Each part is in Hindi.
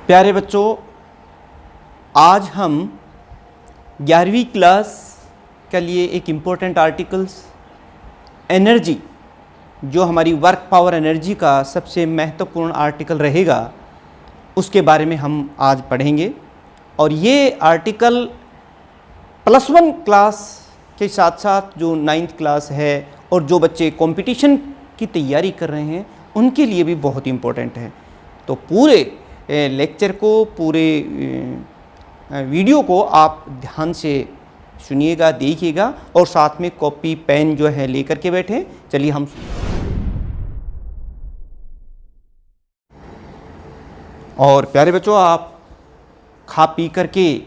प्यारे बच्चों, आज हम 11वीं क्लास के लिए एक इम्पोर्टेंट आर्टिकल्स एनर्जी, जो हमारी वर्क पावर एनर्जी का सबसे महत्वपूर्ण आर्टिकल रहेगा, उसके बारे में हम आज पढ़ेंगे। और ये आर्टिकल +1 क्लास के साथ साथ जो 9th क्लास है और जो बच्चे कंपटीशन की तैयारी कर रहे हैं उनके लिए भी बहुत इम्पोर्टेंट है। तो पूरे लेक्चर को, पूरे वीडियो को आप ध्यान से सुनिएगा, देखिएगा और साथ में कॉपी पेन जो है लेकर के बैठें। चलिए हम और प्यारे बच्चों, आप खा पी करके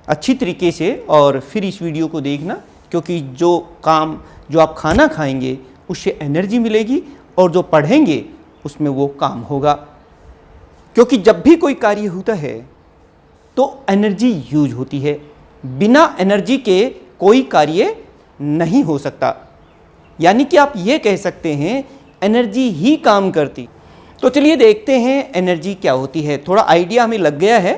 अच्छी तरीके से और फिर इस वीडियो को देखना, क्योंकि जो आप खाना खाएंगे उससे एनर्जी मिलेगी और जो पढ़ेंगे उसमें वो काम होगा। क्योंकि जब भी कोई कार्य होता है तो एनर्जी यूज होती है, बिना एनर्जी के कोई कार्य नहीं हो सकता। यानी कि आप ये कह सकते हैं एनर्जी ही काम करती। तो चलिए देखते हैं एनर्जी क्या होती है। थोड़ा आइडिया हमें लग गया है।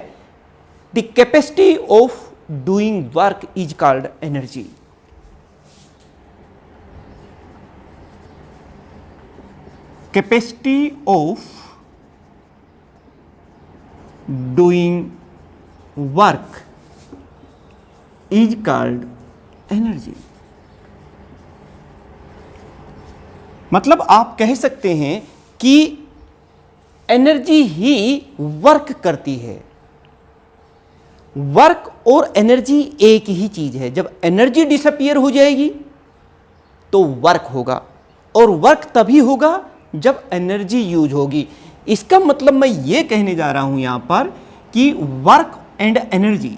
The capacity of doing work is called energy. Capacity of doing work is called energy. मतलब आप कह सकते हैं कि एनर्जी ही वर्क करती है। वर्क और एनर्जी एक ही चीज है। जब एनर्जी डिसअपीयर हो जाएगी तो वर्क होगा, और वर्क तभी होगा जब एनर्जी यूज होगी। इसका मतलब मैं ये कहने जा रहा हूं यहां पर कि वर्क एंड एनर्जी,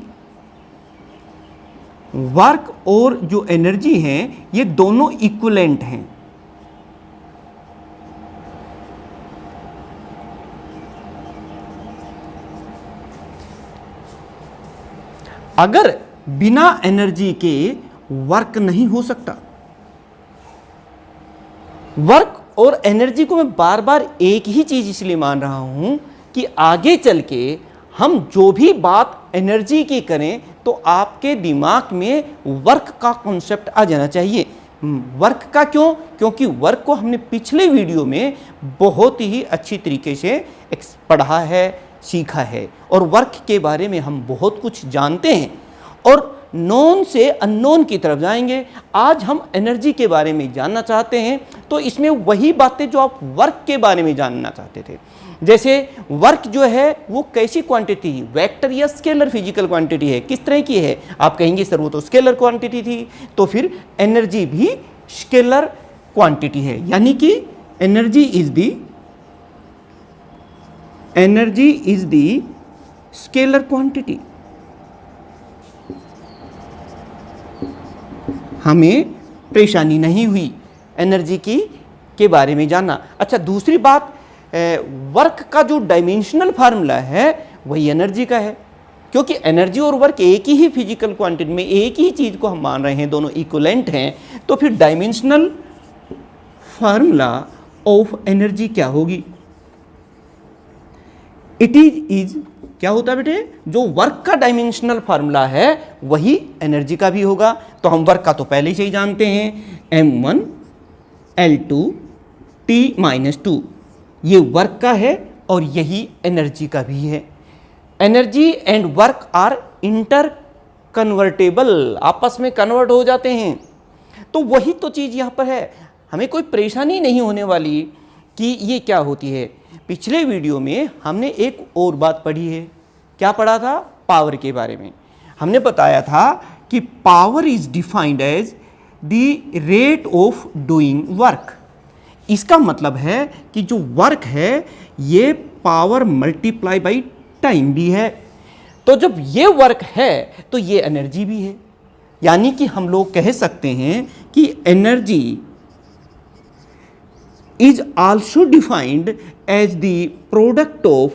वर्क और जो एनर्जी है ये दोनों इक्विवेलेंट हैं। अगर बिना एनर्जी के वर्क नहीं हो सकता। वर्क और एनर्जी को मैं बार बार एक ही चीज इसलिए मान रहा हूं कि आगे चल के हम जो भी बात एनर्जी की करें तो आपके दिमाग में वर्क का कॉन्सेप्ट आ जाना चाहिए। वर्क का क्यों? क्योंकि वर्क को हमने पिछले वीडियो में बहुत ही अच्छी तरीके से पढ़ा है, सीखा है, और वर्क के बारे में हम बहुत कुछ जानते हैं और नॉन से अननोन की तरफ जाएंगे। आज हम एनर्जी के बारे में जानना चाहते हैं, तो इसमें वही बातें जो आप वर्क के बारे में जानना चाहते थे। जैसे वर्क जो है वो कैसी क्वांटिटी, वेक्टर या स्केलर फिजिकल क्वांटिटी है, किस तरह की है? आप कहेंगे सर वो तो स्केलर क्वांटिटी थी। तो फिर एनर्जी भी स्केलर क्वांटिटी है, यानी कि energy is the scalar quantity. हमें परेशानी नहीं हुई एनर्जी के बारे में जानना। अच्छा, दूसरी बात, वर्क का जो डायमेंशनल फार्मूला है वही एनर्जी का है, क्योंकि एनर्जी और वर्क एक ही फिजिकल क्वांटिटी में एक ही चीज को हम मान रहे हैं, दोनों इक्विवेलेंट हैं। तो फिर डायमेंशनल फार्मूला ऑफ एनर्जी क्या होगी? इट इज क्या होता है बेटे? जो वर्क का डायमेंशनल फार्मूला है वही एनर्जी का भी होगा। तो हम वर्क का तो पहले से ही जानते हैं, m1 L2 T-2, ये वर्क का है और यही एनर्जी का भी है। Energy and work are interconvertible, आपस में कन्वर्ट हो जाते हैं। तो वही तो चीज यहां पर है, हमें कोई परेशानी नहीं होने वाली कि ये क्या होती है। पिछले वीडियो में हमने एक और बात पढ़ी है। क्या पढ़ा था? पावर के बारे में। हमने बताया था कि power is defined as the rate of doing work. इसका मतलब है कि जो वर्क है ये पावर मल्टीप्लाई बाई टाइम भी है। तो जब ये वर्क है तो ये एनर्जी भी है। यानी कि हम लोग कह सकते हैं कि energy is also defined as the product of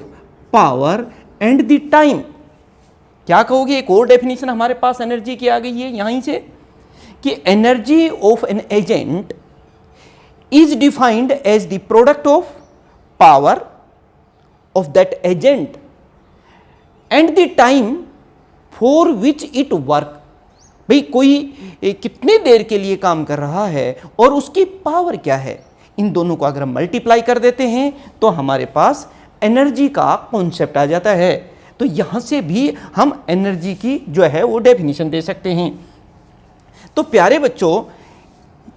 power and the time। क्या कहोगे? एक और डेफिनेशन हमारे पास एनर्जी की आ गई है यहीं से कि energy of an agent is defined as the product of power of that agent and the time for which it work. भाई कोई कितने देर के लिए काम कर रहा है और उसकी पावर क्या है, इन दोनों को अगर हम मल्टीप्लाई कर देते हैं तो हमारे पास एनर्जी का कॉन्सेप्ट आ जाता है। तो यहाँ से भी हम एनर्जी की जो है वो डेफिनेशन दे सकते हैं। तो प्यारे बच्चों,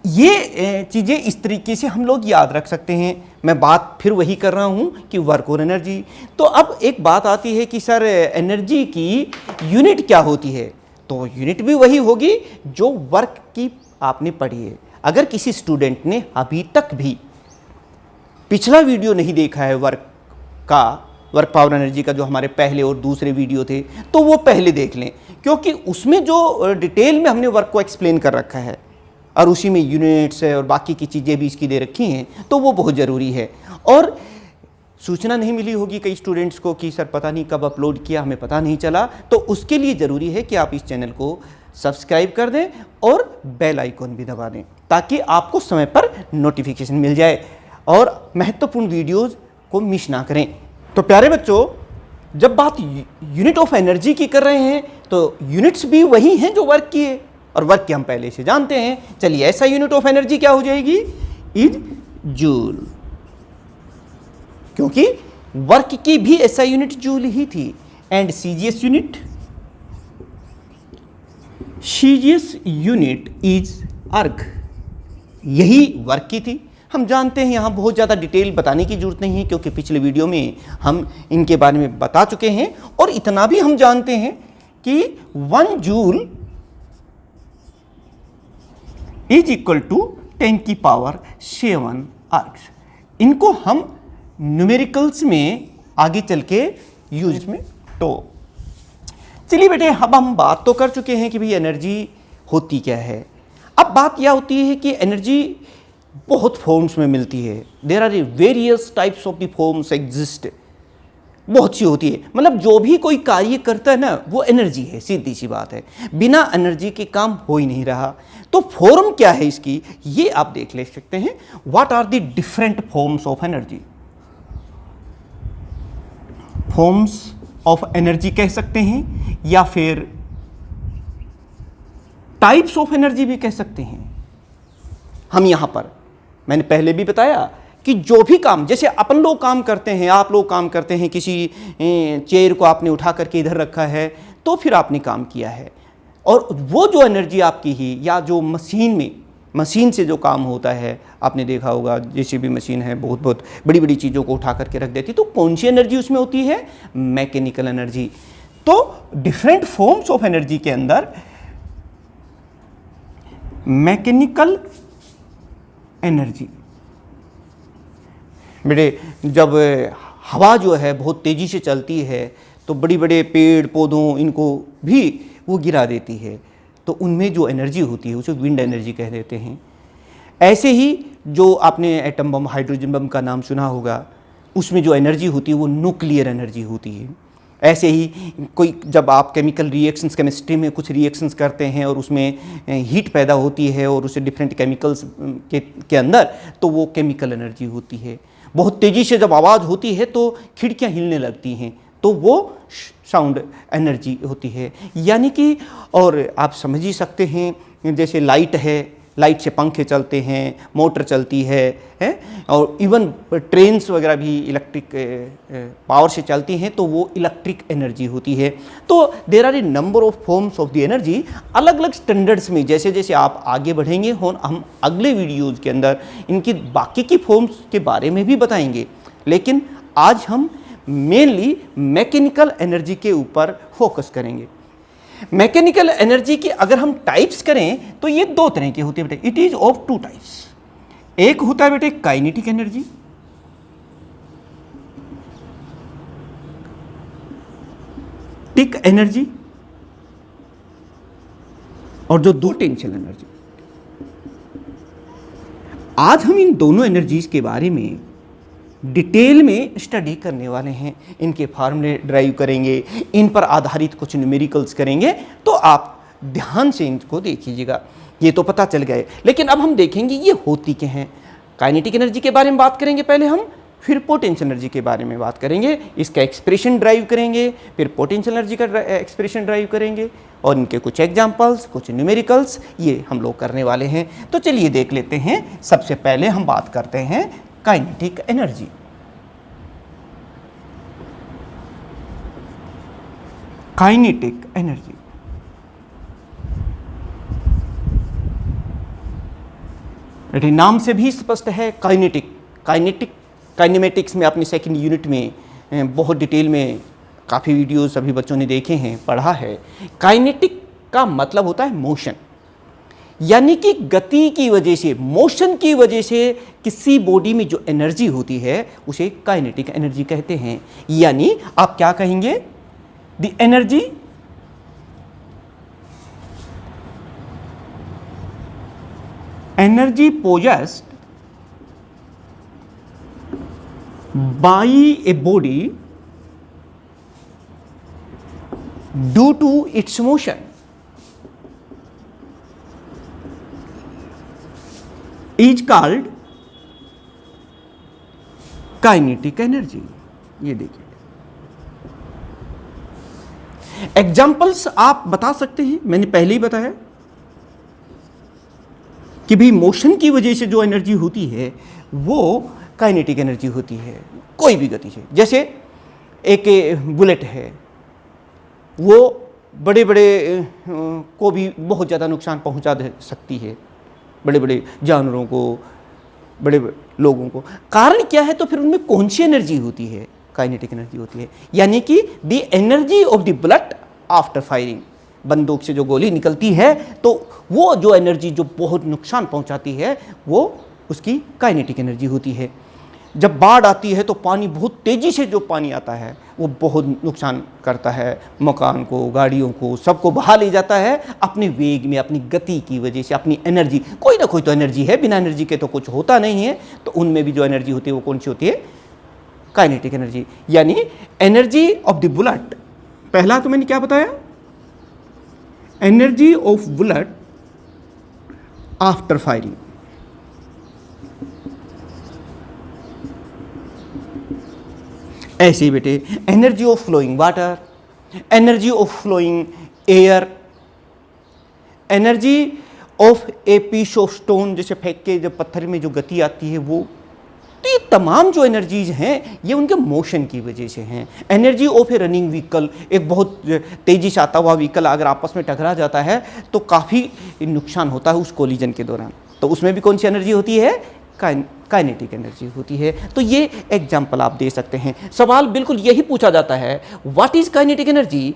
ये चीज़ें इस तरीके से हम लोग याद रख सकते हैं। मैं बात फिर वही कर रहा हूँ कि वर्क और एनर्जी। तो अब एक बात आती है कि सर एनर्जी की यूनिट क्या होती है, तो यूनिट भी वही होगी जो वर्क की आपने पढ़ी है। अगर किसी स्टूडेंट ने अभी तक भी पिछला वीडियो नहीं देखा है वर्क पावर एनर्जी का, जो हमारे पहले और दूसरे वीडियो थे, तो वो पहले देख लें, क्योंकि उसमें जो डिटेल में हमने वर्क को एक्सप्लेन कर रखा है और उसी में यूनिट्स है और बाकी की चीज़ें भी इसकी दे रखी हैं, तो वो बहुत ज़रूरी है। और सूचना नहीं मिली होगी कई स्टूडेंट्स को कि सर पता नहीं कब अपलोड किया, हमें पता नहीं चला, तो उसके लिए ज़रूरी है कि आप इस चैनल को सब्सक्राइब कर दें और बेल आइकॉन भी दबा दें, ताकि आपको समय पर नोटिफिकेशन मिल जाए और महत्वपूर्ण वीडियोज़ को मिस ना करें। तो प्यारे बच्चों, जब बात यूनिट ऑफ एनर्जी की कर रहे हैं तो यूनिट्स भी वही हैं जो वर्क की है, और वर्क की हम पहले से जानते हैं। चलिए, ऐसा यूनिट ऑफ एनर्जी क्या हो जाएगी, इज जूल, क्योंकि वर्क की भी ऐसा यूनिट जूल ही थी। एंड सीजीएस यूनिट इज अर्ग, यही वर्क की थी। हम जानते हैं, यहाँ बहुत ज़्यादा डिटेल बताने की जरूरत नहीं है, क्योंकि पिछले वीडियो में हम इनके बारे में बता चुके हैं। और इतना भी हम जानते हैं कि 1 जूल इज इक्वल टू 10 की पावर 7 अर्ग्स। इनको हम न्यूमेरिकल्स में आगे चल के यूज में तो चलिए बेटे, अब हम बात तो कर चुके हैं कि भाई एनर्जी होती क्या है। अब बात यह होती है कि एनर्जी बहुत फॉर्म्स में मिलती है। There are various types of the forms exist, बहुत सी होती है। मतलब जो भी कोई कार्य करता है ना, वो एनर्जी है, सीधी सी बात है। बिना एनर्जी के काम हो ही नहीं रहा। तो फॉर्म क्या है इसकी, ये आप देख ले सकते हैं। What are the different forms of energy, forms of energy कह सकते हैं, या फिर टाइप्स ऑफ एनर्जी भी कह सकते हैं। हम यहां पर, मैंने पहले भी बताया कि जो भी काम, जैसे अपन लोग काम करते हैं, आप लोग काम करते हैं, किसी चेयर को आपने उठा करके इधर रखा है, तो फिर आपने काम किया है। और वो जो एनर्जी आपकी ही, या जो मशीन से जो काम होता है, आपने देखा होगा जैसे भी मशीन है बहुत बड़ी बड़ी चीज़ों को उठा करके रख देती, तो कौन सी एनर्जी उसमें होती है, मैकेनिकल एनर्जी। तो डिफरेंट फॉर्म्स ऑफ एनर्जी के अंदर मैकेनिकल एनर्जी, बेटे जब हवा जो है बहुत तेज़ी से चलती है तो बड़ी बड़े पेड़ पौधों इनको भी वो गिरा देती है, तो उनमें जो एनर्जी होती है उसे विंड एनर्जी कह देते हैं। ऐसे ही जो आपने एटम बम, हाइड्रोजन बम का नाम सुना होगा, उसमें जो एनर्जी होती है वो न्यूक्लियर एनर्जी होती है। ऐसे ही कोई, जब आप केमिकल रिएक्शंस, केमिस्ट्री में कुछ रिएक्शंस करते हैं और उसमें हीट पैदा होती है और उसे डिफरेंट केमिकल्स के अंदर, तो वो केमिकल एनर्जी होती है। बहुत तेज़ी से जब आवाज़ होती है तो खिड़कियाँ हिलने लगती हैं, तो वो साउंड एनर्जी होती है। यानी कि, और आप समझ ही सकते हैं, जैसे लाइट है, लाइट से पंखे चलते हैं, मोटर चलती है, और इवन ट्रेन्स वगैरह भी इलेक्ट्रिक पावर से चलती हैं, तो वो इलेक्ट्रिक एनर्जी होती है। तो there are a number of forms of the energy, अलग अलग स्टैंडर्ड्स में। जैसे जैसे आप आगे बढ़ेंगे, हम अगले वीडियोज़ के अंदर इनकी बाकी की फॉर्म्स के बारे में भी बताएंगे, लेकिन आज हम मेनली मैकेनिकल एनर्जी के ऊपर फोकस करेंगे। मैकेनिकल एनर्जी की अगर हम टाइप्स करें तो ये 2 तरह की होती है बेटे। It is of 2 types. एक होता है बेटे काइनेटिक एनर्जी, टिक एनर्जी, और जो 2 टेंशन एनर्जी। आज हम इन दोनों एनर्जीज के बारे में डिटेल में स्टडी करने वाले हैं। इनके फार्मूले ड्राइव करेंगे, इन पर आधारित कुछ न्यूमेरिकल्स करेंगे, तो आप ध्यान से इनको देखिएगा। ये तो पता चल गए, लेकिन अब हम देखेंगे ये होती क्या हैं। काइनेटिक एनर्जी के बारे में बात करेंगे पहले हम, फिर पोटेंशियल एनर्जी के बारे में बात करेंगे, इसका एक्सप्रेशन ड्राइव करेंगे, फिर पोटेंशियल एनर्जी का एक्सप्रेशन ड्राइव करेंगे और इनके कुछ एग्जांपल्स, कुछ न्यूमेरिकल्स ये हम लोग करने वाले हैं। तो चलिए देख लेते हैं। सबसे पहले हम बात करते हैं काइनेटिक एनर्जी। काइनेटिक एनर्जी नाम से भी स्पष्ट है, काइनेटिक काइनेमेटिक्स में अपनी सेकंड यूनिट में बहुत डिटेल में काफ़ी वीडियोस सभी बच्चों ने देखे हैं, पढ़ा है। काइनेटिक का मतलब होता है मोशन, यानी कि गति की वजह से, मोशन की वजह से किसी बॉडी में जो एनर्जी होती है उसे काइनेटिक एनर्जी कहते हैं। यानी आप क्या कहेंगे, the energy possessed by a body due to its motion is called kinetic energy. ये देखिए एग्जाम्पल्स आप बता सकते हैं, मैंने पहले ही बताया कि भी मोशन की वजह से जो एनर्जी होती है वो काइनेटिक एनर्जी होती है, कोई भी गति से। जैसे एक बुलेट है, वो बड़े बड़े को भी बहुत ज़्यादा नुकसान पहुंचा दे सकती है, बड़े बड़े जानवरों को, बड़े लोगों को। कारण क्या है, तो फिर उनमें कौन सी एनर्जी होती है, काइनेटिक एनर्जी होती है। यानी कि the energy of the bullet after firing, बंदूक से जो गोली निकलती है तो वो जो एनर्जी जो बहुत नुकसान पहुंचाती है वो उसकी काइनेटिक एनर्जी होती है। जब बाढ़ आती है तो पानी बहुत तेज़ी से, जो पानी आता है वो बहुत नुकसान करता है, मकान को, गाड़ियों को, सबको बहा ले जाता है अपने वेग में, अपनी गति की वजह से, अपनी एनर्जी। कोई ना कोई तो एनर्जी है, बिना एनर्जी के तो कुछ होता नहीं है। तो उनमें भी जो एनर्जी होती है वो कौन सी होती है, काइनेटिक एनर्जी। यानी एनर्जी ऑफ द बुलेट, पहला तो मैंने क्या बताया, energy of bullet after firing. ऐसे ही बेटे energy of flowing water, energy of flowing air, energy of a piece of stone, जैसे फेंक के जब पत्थर में जो गति आती है वो। तो ये तमाम जो एनर्जीज हैं ये उनके मोशन की वजह से हैं। Energy of A running vehicle, एक बहुत तेज़ी से आता हुआ व्हीकल अगर आपस में टकरा जाता है तो काफ़ी नुकसान होता है उस कोलिजन के दौरान, तो उसमें भी कौन सी एनर्जी होती है, काइनेटिक एनर्जी होती है। तो ये एग्जाम्पल आप दे सकते हैं। सवाल बिल्कुल यही पूछा जाता है, what is kinetic energy,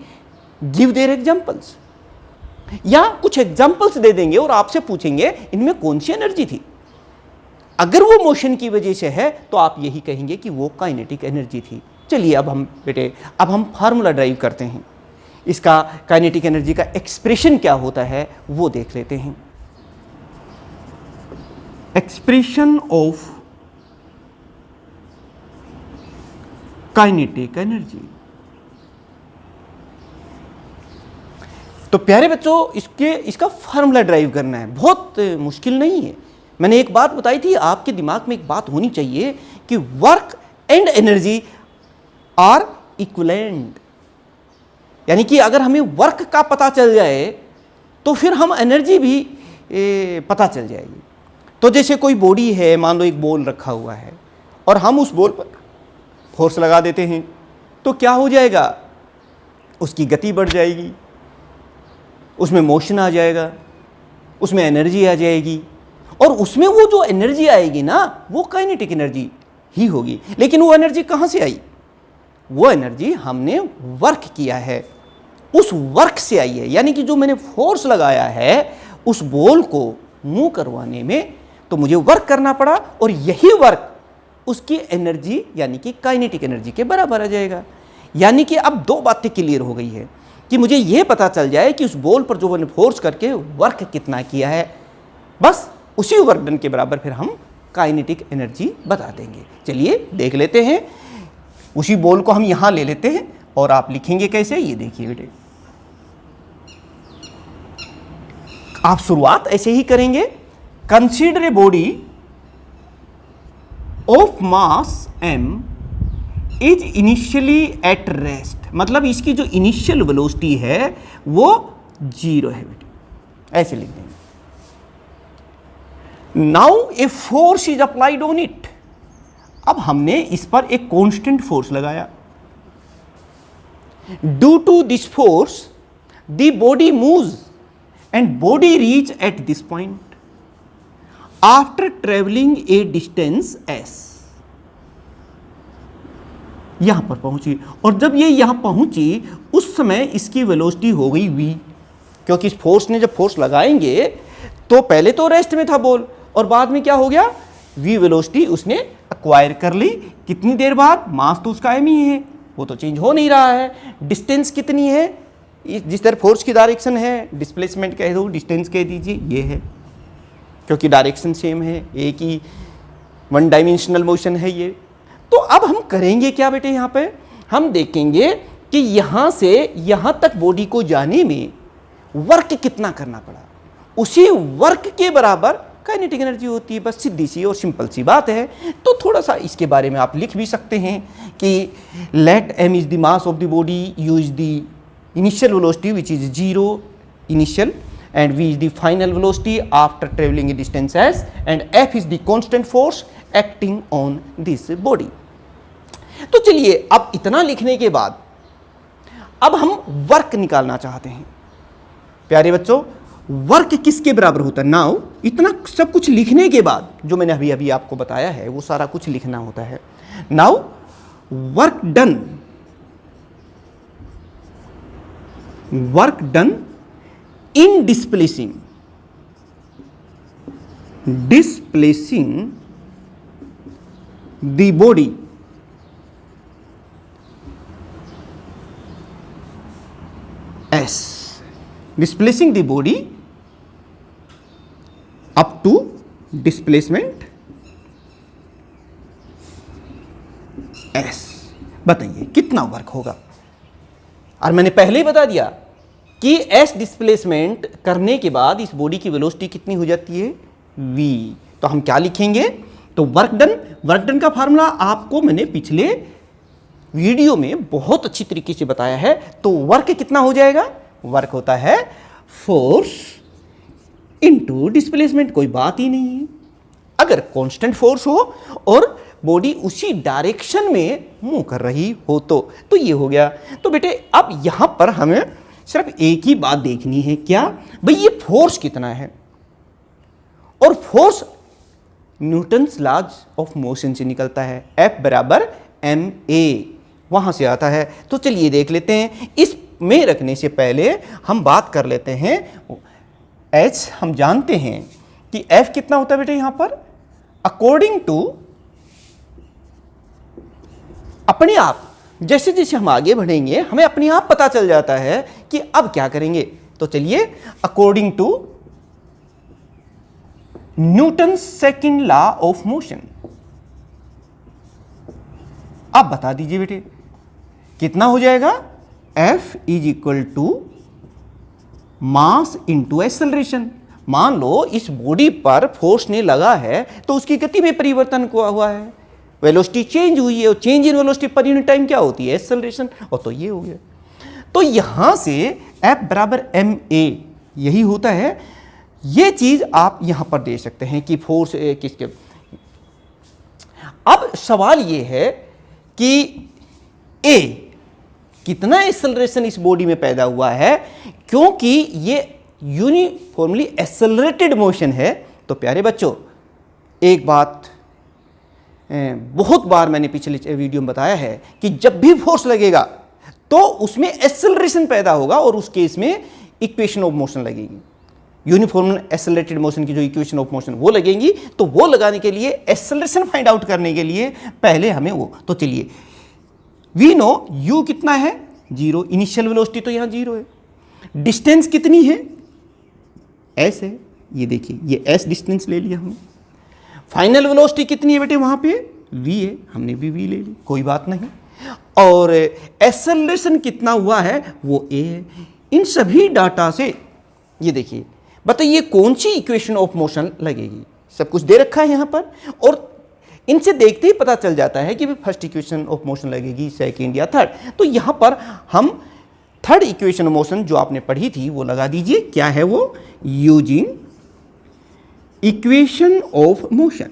give their examples. या कुछ एग्जाम्पल्स दे देंगे और आपसे पूछेंगे इनमें कौन सी एनर्जी थी। अगर वो मोशन की वजह से है तो आप यही कहेंगे कि वो काइनेटिक एनर्जी थी। चलिए अब हम बेटे फार्मूला ड्राइव करते हैं, इसका काइनेटिक एनर्जी का एक्सप्रेशन क्या होता है वो देख लेते हैं। Expression of kinetic energy. तो प्यारे बच्चों इसका फार्मूला ड्राइव करना है, बहुत मुश्किल नहीं है। मैंने एक बात बताई थी, आपके दिमाग में एक बात होनी चाहिए कि work and energy are equivalent. यानी कि अगर हमें वर्क का पता चल जाए तो फिर हम एनर्जी भी पता चल जाएगी। तो जैसे कोई बॉडी है, मान लो एक बॉल रखा हुआ है और हम उस बॉल पर फोर्स लगा देते हैं तो क्या हो जाएगा, उसकी गति बढ़ जाएगी, उसमें मोशन आ जाएगा, उसमें एनर्जी आ जाएगी और उसमें वो जो एनर्जी आएगी ना वो काइनेटिक एनर्जी ही होगी। लेकिन वो एनर्जी कहाँ से आई, वो एनर्जी हमने वर्क किया है, उस वर्क से आई है। यानी कि जो मैंने फोर्स लगाया है उस बॉल को मूव करवाने में, तो मुझे वर्क करना पड़ा और यही वर्क उसकी एनर्जी यानी कि काइनेटिक एनर्जी के बराबर आ जाएगा। यानी कि अब दो बातें क्लियर हो गई है कि मुझे यह पता चल जाए कि उस बॉल पर जो मैंने फोर्स करके वर्क कितना किया है, बस उसी वर्क डन के बराबर फिर हम काइनेटिक एनर्जी बता देंगे। चलिए देख लेते हैं। उसी बॉल को हम यहां ले लेते हैं और आप लिखेंगे कैसे, ये देखिए बेटे। आप शुरुआत ऐसे ही करेंगे, consider a body of mass m is initially at rest, मतलब इसकी जो इनिशियल वेलोसिटी है वो 0 है बेटे, ऐसे लिख देंगे। Now a force is applied on it, अब हमने इस पर एक कांस्टेंट फोर्स लगाया। Due to this force the body moves and body reach at this point after travelling a distance s, यहां पर पहुंची, और जब ये यहां पहुंची उस समय इसकी वेलोसिटी हो गई v, क्योंकि इस फोर्स ने जब फोर्स लगाएंगे तो पहले तो रेस्ट में था बॉल, और बाद में क्या हो गया, v वेलोसिटी उसने एक्वायर कर ली। कितनी देर बाद, मास तो उसका m ही है, वो तो चेंज हो नहीं रहा है। डिस्टेंस कितनी है, जिस तरह फोर्स की डायरेक्शन है, डिस्प्लेसमेंट कह दो, डिस्टेंस कह दीजिए, ये है, क्योंकि डायरेक्शन सेम है, एक ही वन डायमेंशनल मोशन है ये। तो अब हम करेंगे क्या बेटे, यहाँ पे हम देखेंगे कि यहाँ से यहाँ तक बॉडी को जाने में वर्क कितना करना पड़ा, उसी वर्क के बराबर काइनेटिक एनर्जी होती है। बस सीधी सी और सिंपल सी बात है। तो थोड़ा सा इसके बारे में आप लिख भी सकते हैं कि let m is the mass of the body, u is the initial velocity which is 0 initial, and v is the final velocity after traveling a distance s, and f is the constant force acting on this body। तो चलिए अब इतना लिखने के बाद अब हम वर्क निकालना चाहते हैं। प्यारे बच्चों, वर्क किसके बराबर होता है? नाउ इतना सब कुछ लिखने के बाद जो मैंने अभी अभी आपको बताया है वो सारा कुछ लिखना होता है। Now work done in displacing the body s, displacing the body up to displacement s, बताइए कितना वर्क होगा। और मैंने पहले ही बता दिया कि s डिस्प्लेसमेंट करने के बाद इस बॉडी की वेलोसिटी कितनी हो जाती है, v। तो हम क्या लिखेंगे, तो वर्क डन का फार्मूला आपको मैंने पिछले वीडियो में बहुत अच्छी तरीके से बताया है। तो वर्क कितना हो जाएगा, वर्क होता है फोर्स इनटू डिस्प्लेसमेंट, कोई बात ही नहीं है। अगर कांस्टेंट फोर्स हो और बॉडी उसी डायरेक्शन में मूव कर रही हो तो ये हो गया। तो बेटे अब यहां पर हमें सिर्फ एक ही बात देखनी है, क्या भाई, ये फोर्स कितना है, और force Newton's laws of motion से निकलता है, F बराबर ma, वहां से आता है। तो चलिए देख लेते हैं। इसमें रखने से पहले हम बात कर लेते हैं h। हम जानते हैं कि F कितना होता है बेटे, यहां पर अकॉर्डिंग टू अपने आप जैसे जैसे हम आगे बढ़ेंगे हमें अपने आप पता चल जाता है कि अब क्या करेंगे। तो चलिए, according to Newton second law of motion, अब बता दीजिए बेटे कितना हो जाएगा, F is equal to mass into acceleration. मान लो इस बॉडी पर फोर्स ने लगा है तो उसकी गति में परिवर्तन हुआ है, वेलोसिटी चेंज हुई है, और change in velocity per unit time क्या होती है, एक्सेलरेशन। और तो ये हो गया। तो यहां से F बराबर ma यही होता है। ये चीज आप यहां पर दे सकते हैं कि फोर्स किसके। अब सवाल ये है कि A कितना एक्सेलरेशन इस बॉडी में पैदा हुआ है, क्योंकि ये यूनिफॉर्मली एक्सेलरेटेड मोशन है। तो प्यारे बच्चों, एक बात बहुत बार मैंने पिछले वीडियो में बताया है कि जब भी फोर्स लगेगा तो उसमें एक्सेलरेशन पैदा होगा, और उस केस में इक्वेशन ऑफ मोशन लगेगी। यूनिफॉर्म एक्सेलरेटेड मोशन की जो इक्वेशन ऑफ मोशन वो लगेंगी। तो वो लगाने के लिए, एक्सेलरेशन फाइंड आउट करने के लिए पहले हमें वो, तो चलिए वी नो u कितना है, 0, इनिशियल वेलोसिटी तो यहां 0 है। डिस्टेंस कितनी है, s है, ये देखिए ये s डिस्टेंस ले लिया हमने। फाइनल वेलोसिटी कितनी है बेटे, वहां पे v है, हमने भी v ले ली, कोई बात नहीं। और एक्सेलरेशन कितना हुआ है वो a है। इन सभी डाटा से ये देखिए, बताइए कौन सी इक्वेशन ऑफ मोशन लगेगी। सब कुछ दे रखा है यहां पर, और इनसे देखते ही पता चल जाता है कि फर्स्ट इक्वेशन ऑफ मोशन लगेगी, सेकेंड या थर्ड। तो यहाँ पर हम थर्ड इक्वेशन ऑफ मोशन जो आपने पढ़ी थी वो लगा दीजिए। क्या है वो? Using equation of motion.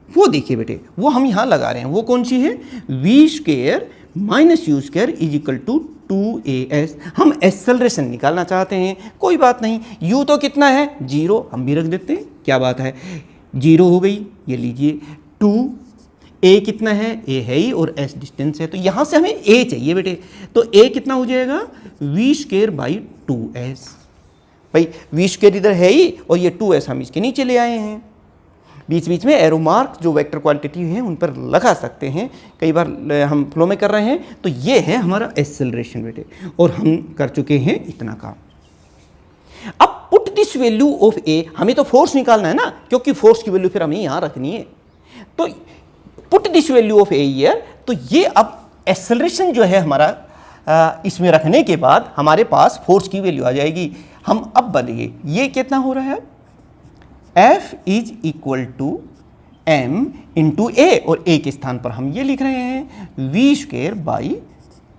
वो देखिए बेटे, वो हम यहाँ लगा रहे हैं। वो कौन सी है? V square minus u square is equal to 2as। हम एक्सेलरेशन निकालना चाहते हैं, कोई बात नहीं। u तो कितना है? 0, हम भी रख देते हैं, क्या बात है, 0 हो गई। ये लीजिए 2, a कितना है? a है ही और s डिस्टेंस है, तो यहाँ से हमें a चाहिए बेटे। तो a कितना हो जाएगा? V square by 2s। भाई वी स्क्वायर इधर है ही और ये 2s हम इसके नीचे ले आए हैं। बीच बीच में एरो मार्क जो वेक्टर क्वांटिटी हैं उन पर लगा सकते हैं, कई बार हम फ्लो में कर रहे हैं। तो ये है हमारा एक्सेलरेशन बेटे, और हम कर चुके हैं इतना काम। अब पुट दिस वैल्यू ऑफ ए, हमें तो फोर्स निकालना है ना, क्योंकि फोर्स की वैल्यू फिर हमें यहाँ रखनी है। तो put this value of A here, तो ये अब एक्सेलरेशन जो है हमारा इसमें रखने के बाद हमारे पास फोर्स की वैल्यू आ जाएगी। हम अब बदलिए, ये कितना हो रहा है? F is equal to m into a, और a के स्थान पर हम ये लिख रहे हैं वी स्क्वायर बाई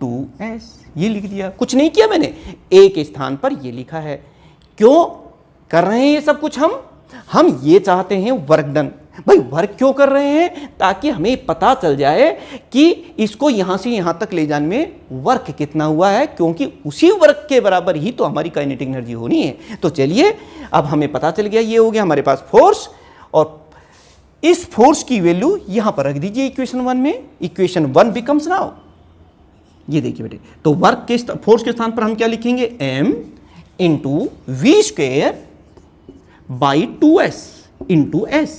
2s। ये लिख दिया, कुछ नहीं किया मैंने, a के स्थान पर ये लिखा है। क्यों कर रहे हैं ये सब कुछ? हम ये चाहते हैं वर्क डन। भाई वर्क क्यों कर रहे हैं? ताकि हमें पता चल जाए कि इसको यहां से यहां तक ले जाने में वर्क कितना हुआ है, क्योंकि उसी वर्क के बराबर ही तो हमारी काइनेटिक एनर्जी होनी है। तो चलिए, अब हमें पता चल गया, ये हो गया हमारे पास फोर्स, और इस फोर्स की वैल्यू यहां पर रख दीजिए इक्वेशन 1 में। इक्वेशन 1 बिकम्स नाउ, ये देखिए बेटे, तो वर्क के फोर्स के स्थान पर हम क्या लिखेंगे? m into v square by 2s into s।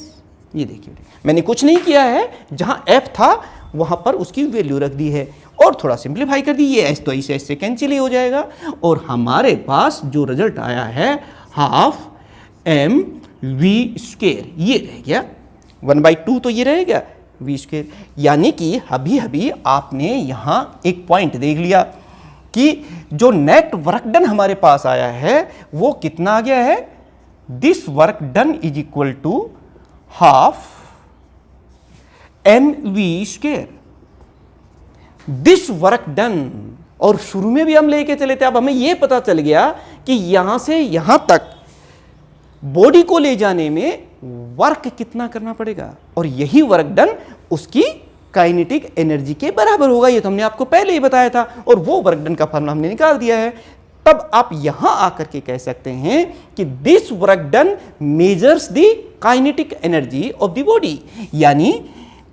ये देखिए मैंने कुछ नहीं किया है, जहां f था वहां पर उसकी वैल्यू रख दी है और थोड़ा सिंप्लीफाई कर दी। ये s तो इस s से कैंसिल ही हो जाएगा, और हमारे पास जो रिजल्ट आया है हाफ m v स्क्वायर, ये रह गया 1/2, तो ये रह गया v स्क्वायर। यानी कि अभी आपने यहां एक पॉइंट देख लिया कि जो नेट वर्क डन हमारे पास आया है वो कितना आ गया है? This work done is equal to half m v square, this work done. और शुरू में भी हम लेके चले थे, अब हमें यह पता चल गया कि यहां से यहां तक बॉडी को ले जाने में वर्क कितना करना पड़ेगा, और यही वर्क डन उसकी काइनेटिक एनर्जी के बराबर होगा। ये तो हमने आपको पहले ही बताया था, और वो वर्क डन का फॉर्मूला हमने निकाल दिया है। तब आप यहां आकर के कह सकते हैं कि this work done measures the kinetic energy of the body, यानी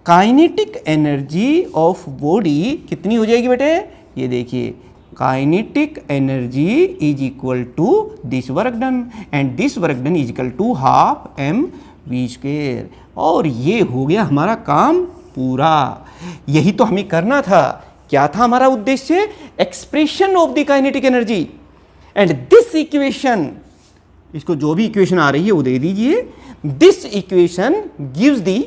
काइनेटिक एनर्जी ऑफ बॉडी कितनी हो जाएगी बेटे? ये देखिए, kinetic energy is equal to this work done, and this work done is equal to half m v square. और ये हो गया हमारा काम पूरा। यही तो हमें करना था। क्या था हमारा उद्देश्य? Expression of the kinetic energy, and this equation, इसको जो भी इक्वेशन आ रही है वो दे दीजिए। This equation gives the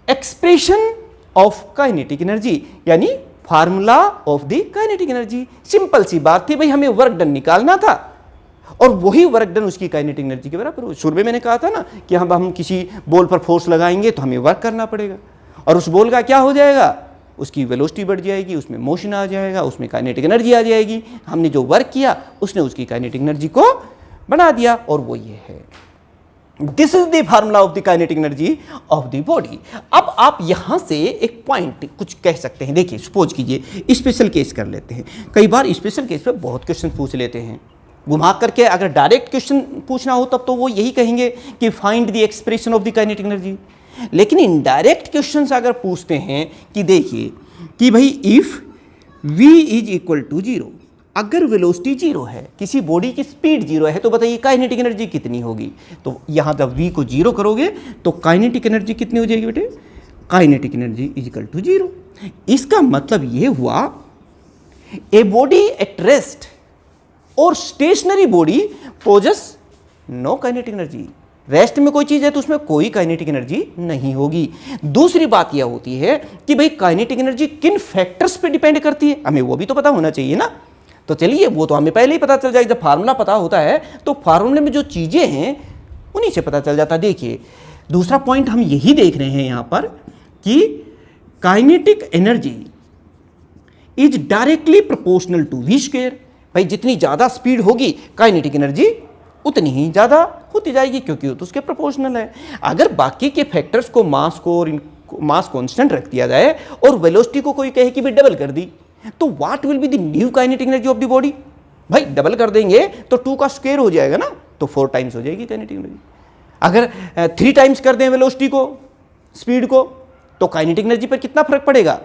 expression of kinetic energy, यानी formula of the kinetic energy. Simple सी बात थी भाई, हमें वर्क डन निकालना था और वही वर्क डन उसकी काइनेटिक एनर्जी के बराबर हो। शुरू में मैंने कहा था ना कि हम किसी बॉल पर फोर्स लगाएंगे तो हमें वर्क करना पड़ेगा, और उस बॉल का क्या हो जाएगा? उसकी वेलोसिटी बढ़ जाएगी, उसमें मोशन आ जाएगा, उसमें काइनेटिक एनर्जी आ जाएगी। हमने जो वर्क किया उसने उसकी काइनेटिक एनर्जी को बना दिया, और वो ये है। This is the formula of the kinetic energy of the body. अब आप यहां से एक पॉइंट कुछ कह सकते हैं। देखिए, सपोज कीजिए स्पेशल केस कर लेते हैं। कई बार स्पेशल केस पे बहुत क्वेश्चन पूछ लेते हैं घुमा करके। अगर डायरेक्ट क्वेश्चन पूछना हो तब तो वो यही कहेंगे कि find the expression of the kinetic energy. लेकिन इनडायरेक्ट क्वेश्चन अगर पूछते हैं कि देखिए कि भाई if v is equal to 0, अगर वेलोसिटी 0 है, किसी बॉडी की स्पीड 0 है, तो बताइए काइनेटिक एनर्जी कितनी होगी? तो यहां जब v को 0 करोगे तो काइनेटिक एनर्जी कितनी हो जाएगी बेटे? Kinetic energy is equal to 0। इसका मतलब यह हुआ ए बॉडी एट रेस्ट और stationary body possess no kinetic energy. Rest में कोई चीज है तो उसमें कोई काइनेटिक एनर्जी नहीं होगी। दूसरी बात यह होती है कि भाई काइनेटिक एनर्जी किन फैक्टर्स पे डिपेंड करती है, हमें वो भी तो पता होना चाहिए ना। तो चलिए, वो तो हमें पहले ही पता चल जाएगा। जब फार्मूला पता होता है तो फार्मूले में जो चीजें हैं उन्हीं से पता चल जाता है। देखिए, दूसरा पॉइंट हम यही देख रहे हैं यहां पर कि kinetic energy is directly proportional to v square. भाई जितनी ज़्यादा स्पीड होगी काइनेटिक एनर्जी उतनी ही ज़्यादा होती जाएगी, क्योंकि वो तो उसके प्रोपोर्शनल है। अगर बाकी के फैक्टर्स को, मास को और मास कांस्टेंट रख दिया जाए और वेलोसिटी को कोई कहे कि भी डबल कर दी, तो what will be the new kinetic energy of the body? भाई डबल कर देंगे तो 2 का स्क्वायर हो जाएगा ना, तो 4 टाइम्स हो जाएगी काइनेटिक एनर्जी। अगर 3 टाइम्स कर दें वेलोसिटी को, स्पीड को, तो काइनेटिक एनर्जी पर कितना फर्क पड़ेगा?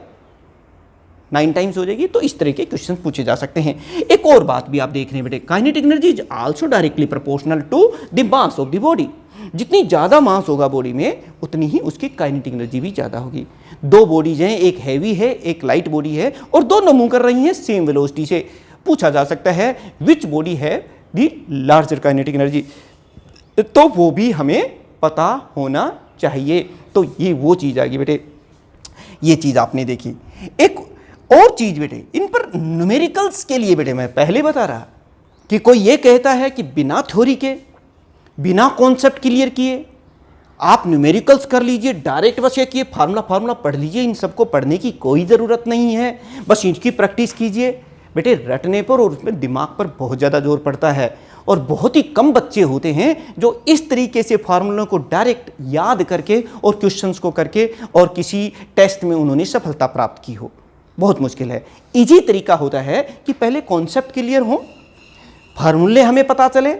9 टाइम्स हो जाएगी। तो इस तरह के क्वेश्चन पूछे जा सकते हैं। एक और बात भी आप देख रहे हैं बेटे, kinetic energy is also directly proportional to the mass of the body. जितनी ज़्यादा मास होगा बॉडी में उतनी ही उसकी काइनेटिक एनर्जी भी ज़्यादा होगी। 2 बॉडीज हैं, एक हैवी है एक लाइट बॉडी है, और दोनों मूव कर रही हैं सेम वेलोसिटी से। पूछा जा सकता है विच बॉडी है द लार्जर काइनेटिक एनर्जी, तो वो भी हमें पता होना चाहिए। तो ये वो चीज़ आ गई बेटे, ये चीज़ आपने देखी। एक और चीज़ बेटे, इन पर न्यूमेरिकल्स के लिए बेटे मैं पहले बता रहा कि कोई ये कहता है कि बिना थ्योरी के, बिना कॉन्सेप्ट क्लियर किए आप न्यूमेरिकल्स कर लीजिए, डायरेक्ट बस ये किए फार्मूला पढ़ लीजिए। इन सबको पढ़ने की कोई ज़रूरत नहीं है, बस इनकी प्रैक्टिस कीजिए। बेटे रटने पर और उसमें दिमाग पर बहुत ज़्यादा जोर पड़ता है, और बहुत ही कम बच्चे होते हैं जो इस तरीके से फार्मूलों को डायरेक्ट याद करके और क्वेश्चंस को करके और किसी टेस्ट में उन्होंने सफलता प्राप्त की हो। बहुत मुश्किल है। इजी तरीका होता है कि पहले कॉन्सेप्ट क्लियर हो, फार्मूले हमें पता चले,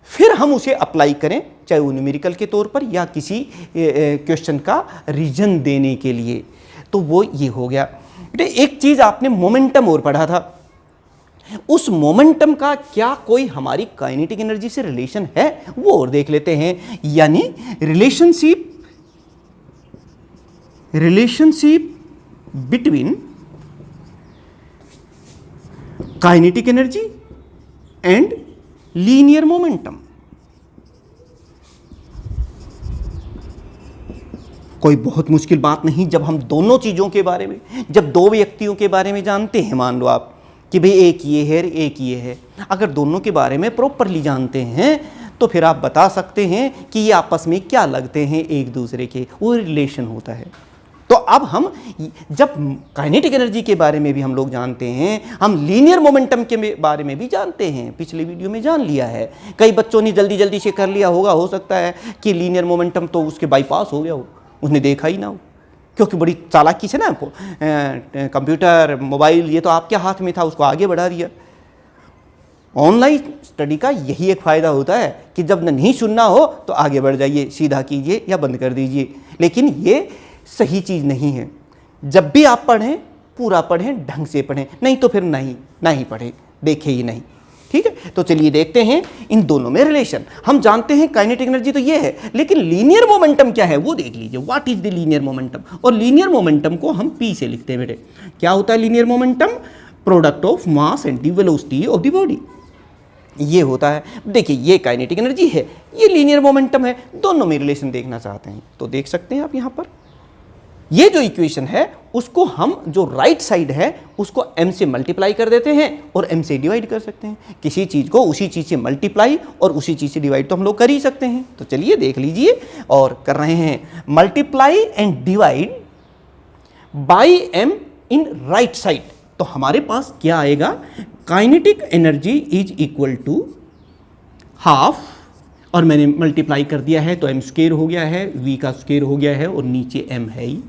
फिर हम उसे अप्लाई करें, चाहे वो न्यूमेरिकल के तौर पर या किसी क्वेश्चन का रीजन देने के लिए। तो वो ये हो गया। बेटे एक चीज़ आपने मोमेंटम और पढ़ा था, उस मोमेंटम का क्या कोई हमारी काइनेटिक एनर्जी से रिलेशन है, वो और देख लेते हैं। यानी relationship between kinetic energy and linear momentum. कोई बहुत मुश्किल बात नहीं जब हम दोनों चीज़ों के बारे में, जब 2 व्यक्तियों के बारे में जानते हैं। मान लो आप कि भाई एक ये है एक ये है, अगर दोनों के बारे में प्रॉपरली जानते हैं तो फिर आप बता सकते हैं कि ये आपस में क्या लगते हैं एक दूसरे के, वो रिलेशन होता है। तो अब हम जब काइनेटिक एनर्जी के बारे में भी हम लोग जानते हैं, हम लीनियर मोमेंटम के बारे में भी जानते हैं, पिछले वीडियो में जान लिया है। कई बच्चों ने जल्दी जल्दी से कर लिया होगा, हो सकता है कि लीनियर मोमेंटम तो उसके बाईपास हो गया हो, उसने देखा ही ना हो, क्योंकि बड़ी चालाकी से ना कंप्यूटर मोबाइल ये तो आपके हाथ में था, उसको आगे बढ़ा दिया। ऑनलाइन स्टडी का यही एक फ़ायदा होता है कि जब नहीं सुनना हो तो आगे बढ़ जाइए, सीधा कीजिए या बंद कर दीजिए। लेकिन ये सही चीज़ नहीं है। जब भी आप पढ़ें पूरा पढ़ें, ढंग से पढ़ें, नहीं तो फिर नहीं पढ़ें, देखें ही नहीं। ठीक है, तो चलिए देखते हैं इन दोनों में रिलेशन। हम जानते हैं काइनेटिक एनर्जी तो ये है, लेकिन लीनियर मोमेंटम क्या है वो देख लीजिए। What is the linear momentum? और लीनियर मोमेंटम को हम पी से लिखते हैं बेटे। क्या होता है linear momentum? Product of mass and the velocity of the body, ये होता है। देखिए ये काइनेटिक एनर्जी है, ये लीनियर मोमेंटम है, दोनों में रिलेशन देखना चाहते हैं तो देख सकते हैं आप यहाँ पर। ये जो इक्वेशन है उसको हम जो राइट साइड है उसको m से मल्टीप्लाई कर देते हैं और m से डिवाइड कर सकते हैं। किसी चीज़ को उसी चीज़ से मल्टीप्लाई और उसी चीज़ से डिवाइड तो हम लोग कर ही सकते हैं। तो चलिए देख लीजिए, और कर रहे हैं multiply and divide by m in right side. तो हमारे पास क्या आएगा? Kinetic energy is equal to half, और मैंने मल्टीप्लाई कर दिया है तो m स्क्वायर हो गया है, v का स्क्वायर हो गया है और नीचे m है ही।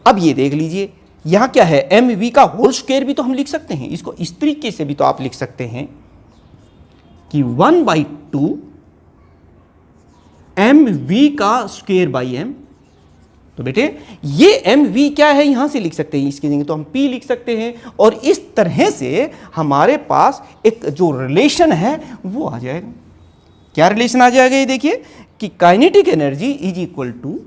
अब ये देख लीजिए यहाँ क्या है, एम वी का होल स्क्वायर भी तो हम लिख सकते हैं, इसको इस तरीके से भी तो आप लिख सकते हैं कि 1/2 एम वी का स्क्वायर बाई एम। तो बेटे ये एम वी क्या है यहां से लिख सकते हैं, इसकी जगह तो हम पी लिख सकते हैं, और इस तरह से हमारे पास एक जो रिलेशन है वो आ जाएगा। क्या रिलेशन आ जाएगा? ये देखिए कि kinetic energy is equal to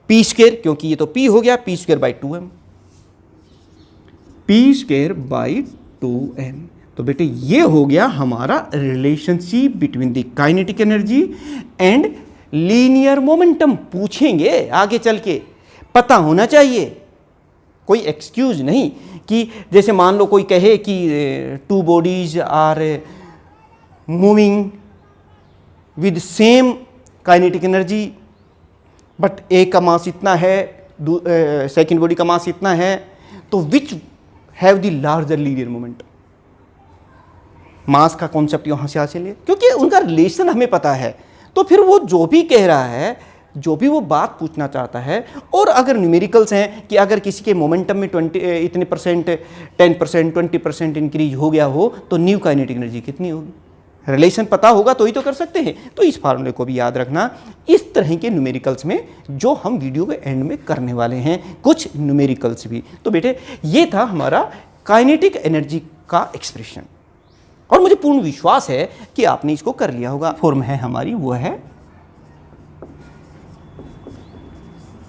p square, क्योंकि ये तो पी हो गया, p square by 2m, p square by 2m। तो बेटे ये हो गया हमारा relationship between the kinetic energy and linear momentum. पूछेंगे आगे चल के, पता होना चाहिए कोई एक्सक्यूज नहीं कि जैसे मान लो कोई कहे कि 2 bodies are moving with same kinetic energy, but एक का मास इतना है, सेकेंड बॉडी का मास इतना है, तो which have the larger linear momentum. Mass का कॉन्सेप्ट यहाँ से हासिल है, क्योंकि उनका रिलेशन हमें पता है। तो फिर वो जो भी कह रहा है, जो भी वो बात पूछना चाहता है, और अगर न्यूमेरिकल्स हैं कि अगर किसी के मोमेंटम में 20 इतने परसेंट, 10%, 20% इंक्रीज हो गया हो तो न्यू काइनेटिक एनर्जी कितनी होगी, रिलेशन पता होगा तो ही तो कर सकते हैं। तो इस फार्मूले को भी याद रखना। इस तरह के न्यूमेरिकल्स में जो हम वीडियो के एंड में करने वाले हैं, कुछ न्यूमेरिकल्स भी। तो बेटे ये था हमारा काइनेटिक एनर्जी का एक्सप्रेशन, और मुझे पूर्ण विश्वास है कि आपने इसको कर लिया होगा। फॉर्म है हमारी, वो है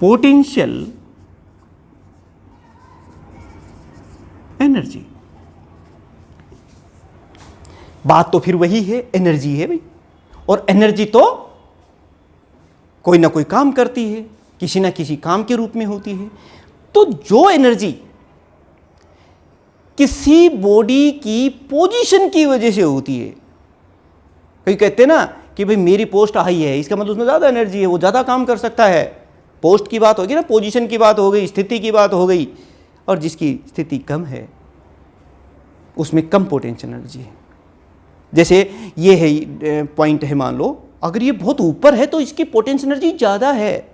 पोटेंशियल एनर्जी। बात तो फिर वही है, एनर्जी है भाई, और एनर्जी तो कोई ना कोई काम करती है, किसी ना किसी काम के रूप में होती है। तो जो एनर्जी किसी बॉडी की पोजीशन की वजह से होती है, कई कहते हैं ना कि भाई मेरी पोस्ट हाई है, इसका मतलब उसमें ज़्यादा एनर्जी है, वो ज़्यादा काम कर सकता है। पोस्ट की बात होगी ना, पोजीशन की बात हो गई, स्थिति की बात हो गई, और जिसकी स्थिति कम है उसमें कम पोटेंशियल एनर्जी है। जैसे ये है पॉइंट है, मान लो अगर ये बहुत ऊपर है तो इसकी पोटेंशियल एनर्जी ज़्यादा है,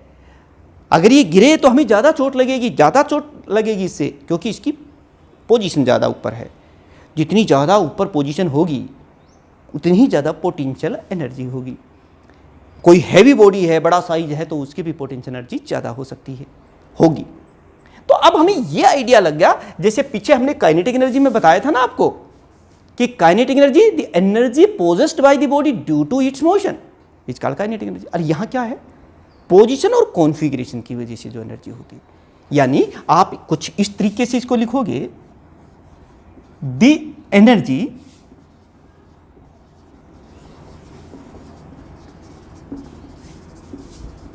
अगर ये गिरे तो हमें ज़्यादा चोट लगेगी इससे, क्योंकि इसकी पोजीशन ज़्यादा ऊपर है। जितनी ज़्यादा ऊपर पोजीशन होगी उतनी ही ज़्यादा पोटेंशियल एनर्जी होगी। कोई हैवी बॉडी है, बड़ा साइज है, तो उसकी भी पोटेंशियल एनर्जी ज़्यादा हो सकती है, होगी। तो अब हमें ये आइडिया लग गया, जैसे पीछे हमने काइनेटिक एनर्जी में बताया था ना आपको कि kinetic energy the energy possessed by the body due to its motion is called kinetic energy. और यहाँ क्या है, पोजीशन और कॉन्फ़िगरेशन की वजह से जो एनर्जी होती है। यानी आप कुछ इस तरीके से इसको लिखोगे, the energy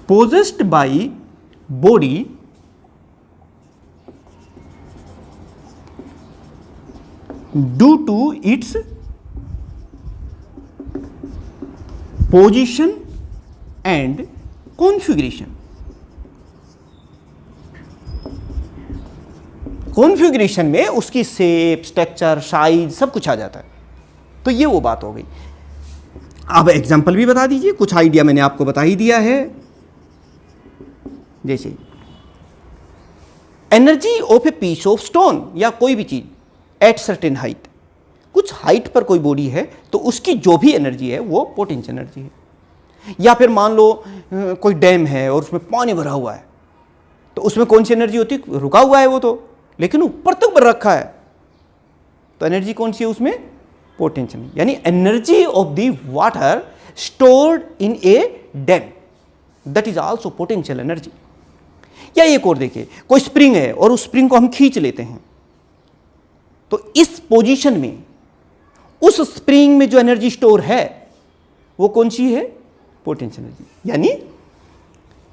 possessed by body due to its position and configuration। Configuration में उसकी शेप, स्ट्रक्चर, साइज सब कुछ आ जाता है। तो ये वो बात हो गई। अब एग्जांपल भी बता दीजिए, कुछ आइडिया मैंने आपको बता ही दिया है। जैसे energy of a piece of stone, या कोई भी चीज एट सर्टेन हाइट, कुछ हाइट पर कोई बॉडी है तो उसकी जो भी एनर्जी है वो पोटेंशियल एनर्जी है। या फिर मान लो कोई डैम है और उसमें पानी भरा हुआ है, तो उसमें कौन सी एनर्जी होती है, रुका हुआ है वो तो, लेकिन ऊपर तक भर रखा है, तो एनर्जी कौन सी है उसमें, पोटेंशियल। यानी energy of the water stored in A dam, that is also potential energy. या एक और देखिए, कोई स्प्रिंग है और उस स्प्रिंग को हम खींच लेते हैं, तो इस पोजीशन में उस स्प्रिंग में जो एनर्जी स्टोर है वो कौन सी है, पोटेंशियल एनर्जी। यानी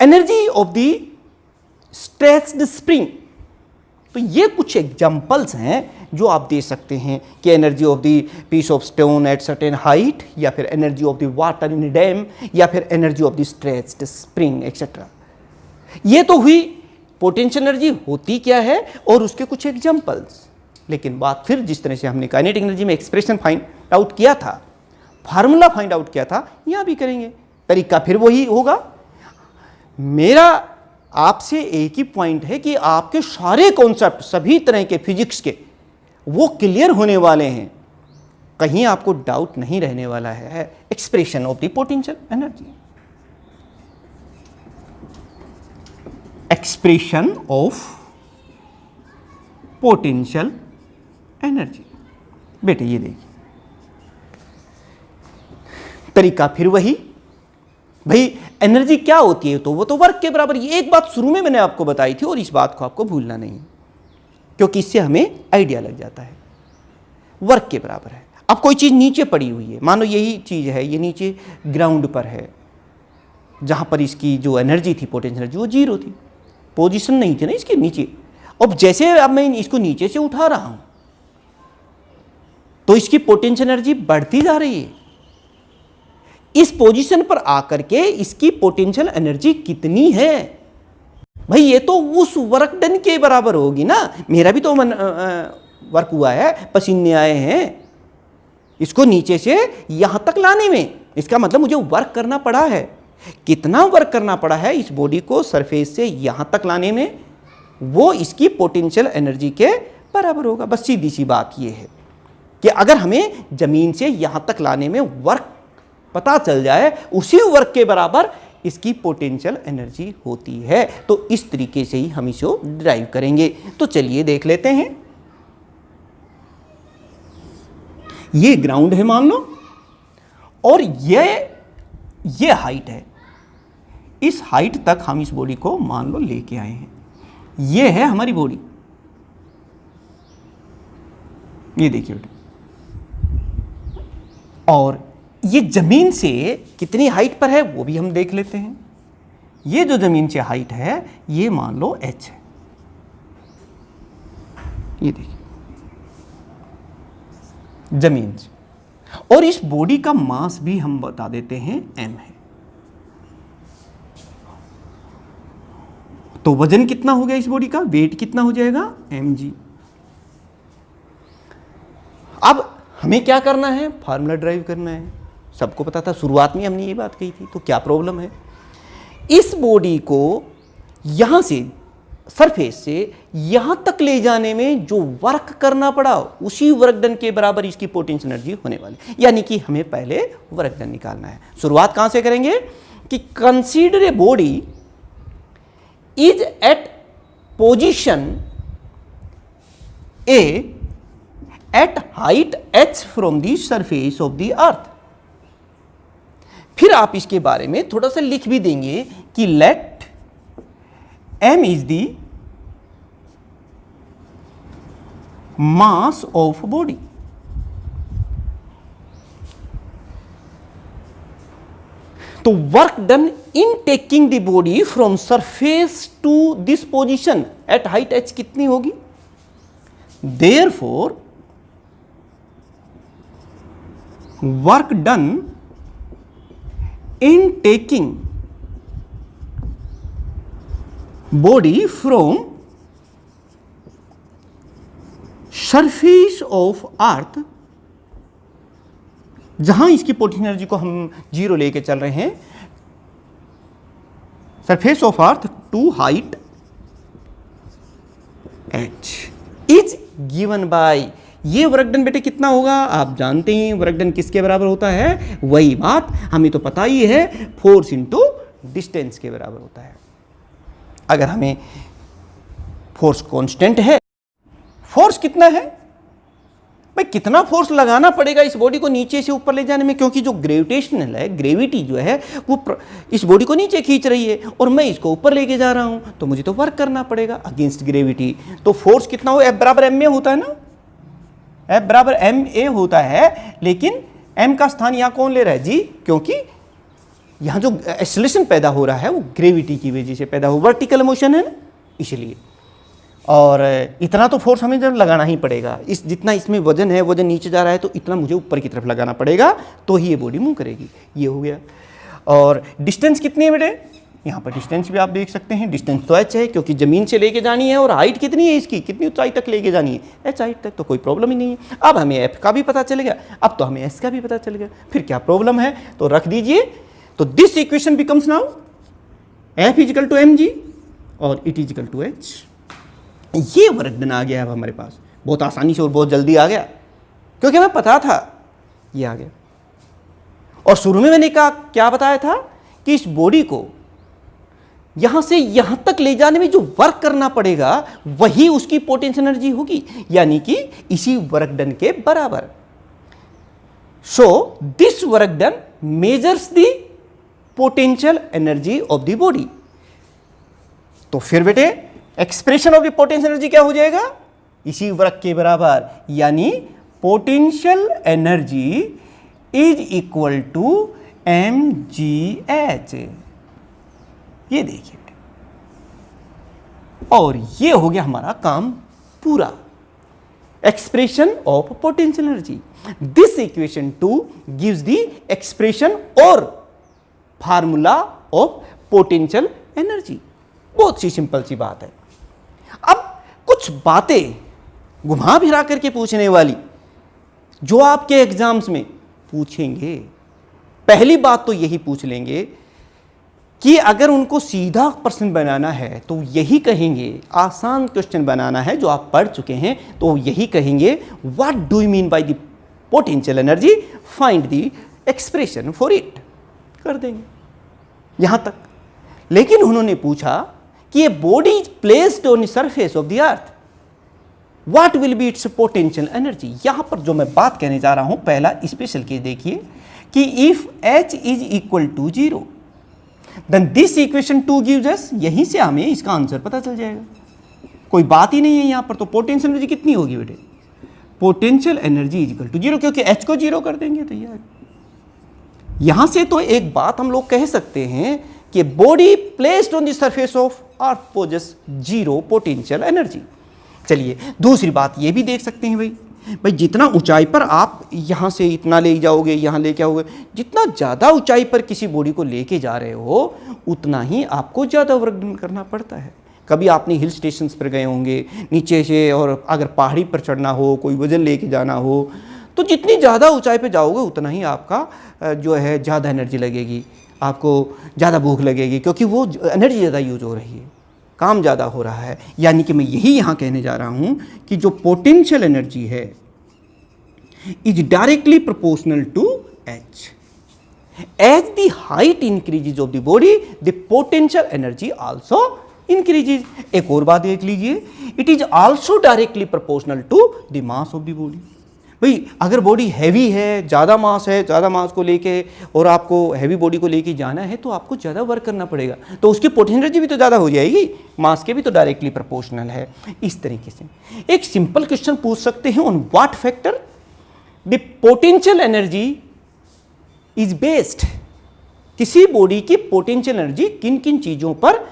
energy of the stretched spring. तो ये कुछ एग्जांपल्स हैं जो आप दे सकते हैं कि energy of the piece of stone at certain height, या फिर energy of the water in dam, या फिर energy of the stretched spring etcetera. ये तो हुई पोटेंशियल एनर्जी होती क्या है और उसके कुछ एग्जांपल्स। लेकिन बात फिर जिस तरह से हमने काइनेटिक एनर्जी में एक्सप्रेशन फाइंड आउट किया था, फार्मूला फाइंड आउट किया था, यहां भी करेंगे। तरीका फिर वही होगा। मेरा आपसे एक ही पॉइंट है कि आपके सारे कॉन्सेप्ट, सभी तरह के फिजिक्स के, वो क्लियर होने वाले हैं, कहीं आपको डाउट नहीं रहने वाला है। Expression of the potential energy, expression of potential energy. बेटे ये देखिए, तरीका फिर वही। भाई एनर्जी क्या होती है, तो वो तो वर्क के बराबर। ये एक बात शुरू में मैंने आपको बताई थी और इस बात को आपको भूलना नहीं, क्योंकि इससे हमें आइडिया लग जाता है। वर्क के बराबर है। अब कोई चीज़ नीचे पड़ी हुई है, मानो यही चीज़ है, ये नीचे ग्राउंड पर है, जहाँ पर इसकी जो एनर्जी थी, पोटेंशियल एनर्जी, वो जीरो थी, पोजीशन नहीं थी ना इसके नीचे। अब जैसे अब मैं इसको नीचे से उठा रहा हूं तो इसकी पोटेंशियल एनर्जी बढ़ती जा रही है। इस पोजीशन पर आकर के इसकी पोटेंशियल एनर्जी कितनी है भाई, ये तो उस वर्क डन के बराबर होगी ना। मेरा भी तो वर्क हुआ है, पसीने आए हैं इसको नीचे से यहां तक लाने में, इसका मतलब मुझे वर्क करना पड़ा है। कितना वर्क करना पड़ा है इस बॉडी को सरफेस से यहां तक लाने में, वो इसकी पोटेंशियल एनर्जी के बराबर होगा। बस सीधी सी बात ये है कि अगर हमें जमीन से यहां तक लाने में वर्क पता चल जाए, उसी वर्क के बराबर इसकी पोटेंशियल एनर्जी होती है। तो इस तरीके से ही हम इसे ड्राइव करेंगे। तो चलिए देख लेते हैं। ये ग्राउंड है मान लो, और ये हाइट है। इस हाइट तक हम इस बॉडी को मान लो लेके आए हैं। ये है हमारी बॉडी, ये देखिए बेटा। और ये जमीन से कितनी हाइट पर है वो भी हम देख लेते हैं। ये जो जमीन से हाइट है ये मान लो h है, ये देखिए जमीन से। और इस बॉडी का मास भी हम बता देते हैं m है। तो वजन कितना हो गया इस बॉडी का, वेट कितना हो जाएगा mg। अब हमें क्या करना है, फार्मूला ड्राइव करना है। सबको पता था, शुरुआत में हमने ये बात कही थी। तो क्या प्रॉब्लम है, इस बॉडी को यहां से सरफेस से यहां तक ले जाने में जो वर्क करना पड़ा उसी वर्क डन के बराबर इसकी पोटेंशियल एनर्जी होने वाली, यानी कि हमें पहले वर्क डन निकालना है। शुरुआत कहां से करेंगे कि consider a body is at position A at height h from the surface of the earth. फिर आप इसके बारे में थोड़ा सा लिख भी देंगे कि let m is the mass of body. तो work done in taking the body from surface to this position at height h कितनी होगी, therefore work done in taking body from surface of earth, जहां इसकी पोटेंशियल एनर्जी को हम 0 लेके चल रहे हैं, surface of earth to height h is given by. ये वर्क डन बेटे कितना होगा, आप जानते हैं वर्क डन किसके बराबर होता है, वही बात हमें तो पता ही है, फोर्स इंटू डिस्टेंस के बराबर होता है। अगर हमें फोर्स कांस्टेंट है, फोर्स कितना है भाई, कितना फोर्स लगाना पड़ेगा इस बॉडी को नीचे से ऊपर ले जाने में, क्योंकि जो ग्रेविटेशनल है, ग्रेविटी जो है वो इस बॉडी को नीचे खींच रही है और मैं इसको ऊपर लेके जा रहा हूं, तो मुझे तो वर्क करना पड़ेगा अगेंस्ट ग्रेविटी। तो फोर्स कितना हो, F बराबर m में होता है ना, F बराबर एम ए होता है, लेकिन m का स्थान यहां कौन ले रहा है जी, क्योंकि यहां जो एक्सेलरेशन पैदा हो रहा है वो ग्रेविटी की वजह से पैदा हो, वर्टिकल मोशन है ना, इसलिए। और इतना तो फोर्स हमें जब लगाना ही पड़ेगा, इस जितना इसमें वजन है, वजन नीचे जा रहा है तो इतना मुझे ऊपर की तरफ लगाना पड़ेगा, तो ही ये बॉडी मूव करेगी। ये हो गया। और डिस्टेंस कितनी है बेटे, यहाँ पर डिस्टेंस भी आप देख सकते हैं, डिस्टेंस तो h है क्योंकि जमीन से लेके जानी है, और हाइट कितनी है इसकी, कितनी ऊंचाई तक लेके जानी है, h हाइट तक, तो कोई प्रॉब्लम ही नहीं है। अब हमें f का भी पता चल गया, अब तो हमें s का भी पता चल गया, फिर क्या प्रॉब्लम है, तो रख दीजिए। तो this equation becomes now f is equal to mg और इट इजिकल टू h। ये वर्क डन आ गया अब हमारे पास, बहुत आसानी से और बहुत जल्दी आ गया, क्योंकि हमें पता था ये आ गया। और शुरू में मैंने कहा क्या बताया था कि इस बॉडी को यहां से यहां तक ले जाने में जो वर्क करना पड़ेगा वही उसकी पोटेंशियल एनर्जी होगी, यानी कि इसी वर्क डन के बराबर। So this work done measures the potential energy of the body. तो फिर बेटे expression of the potential energy क्या हो जाएगा, इसी वर्क के बराबर, यानी potential energy is equal to mgh। ये देखिए और ये हो गया हमारा काम पूरा। Expression of potential energy, this equation 2 gives the expression और फार्मूला ऑफ पोटेंशियल एनर्जी। बहुत सी सिंपल सी बात है। अब कुछ बातें घुमा फिरा करके पूछने वाली जो आपके एग्जाम्स में पूछेंगे। पहली बात तो यही पूछ लेंगे कि अगर उनको सीधा प्रश्न बनाना है तो यही कहेंगे, आसान क्वेश्चन बनाना है जो आप पढ़ चुके हैं तो यही कहेंगे what do you mean by the potential energy, find the expression for it, कर देंगे यहां तक। लेकिन उन्होंने पूछा कि ए body is placed on the surface of the earth, what will be it's potential energy. यहां पर जो मैं बात कहने जा रहा हूं, पहला स्पेशल केस देखिए कि if H is equal to 0 then this equation 2 gives us, यहीं से हमें इसका आंसर पता चल जाएगा। कोई बात ही नहीं है यहां पर। तो पोटेंशियल एनर्जी कितनी होगी बेटे, potential energy is equal to 0, क्योंकि H को 0 कर देंगे तो यहां से तो एक बात हम लोग कह सकते हैं कि body placed on the surface of earth possess 0 potential energy. चलिए दूसरी बात ये भी देख सकते हैं भाई जितना ऊंचाई पर आप यहाँ से इतना ले जाओगे, यहाँ लेके आओगे, जितना ज़्यादा ऊंचाई पर किसी बॉडी को लेके जा रहे हो उतना ही आपको ज़्यादा वर्क करना पड़ता है। कभी आपने हिल स्टेशंस पर गए होंगे नीचे से, और अगर पहाड़ी पर चढ़ना हो, कोई वजन लेके जाना हो, तो जितनी ज़्यादा ऊंचाई पर जाओगे उतना ही आपका जो है ज़्यादा एनर्जी लगेगी, आपको ज़्यादा भूख लगेगी, क्योंकि वो एनर्जी ज़्यादा यूज हो रही है, काम ज़्यादा हो रहा है। यानी कि मैं यही यहाँ कहने जा रहा हूँ कि जो पोटेंशियल एनर्जी है is directly proportional to H। As the height increases of the body the potential energy also increases. एक और बात देख लीजिए, it is also directly proportional to the mass of the body. भाई अगर बॉडी हैवी है, ज़्यादा मास है, ज़्यादा मास को लेके और आपको हैवी बॉडी को लेके जाना है तो आपको ज़्यादा वर्क करना पड़ेगा, तो उसकी पोटेंशियल एनर्जी भी तो ज़्यादा हो जाएगी, मास के भी तो डायरेक्टली प्रोपोर्शनल है। इस तरीके से एक सिंपल क्वेश्चन पूछ सकते हैं, on what factor the potential energy is based. किसी बॉडी की पोटेंशियल एनर्जी किन किन चीज़ों पर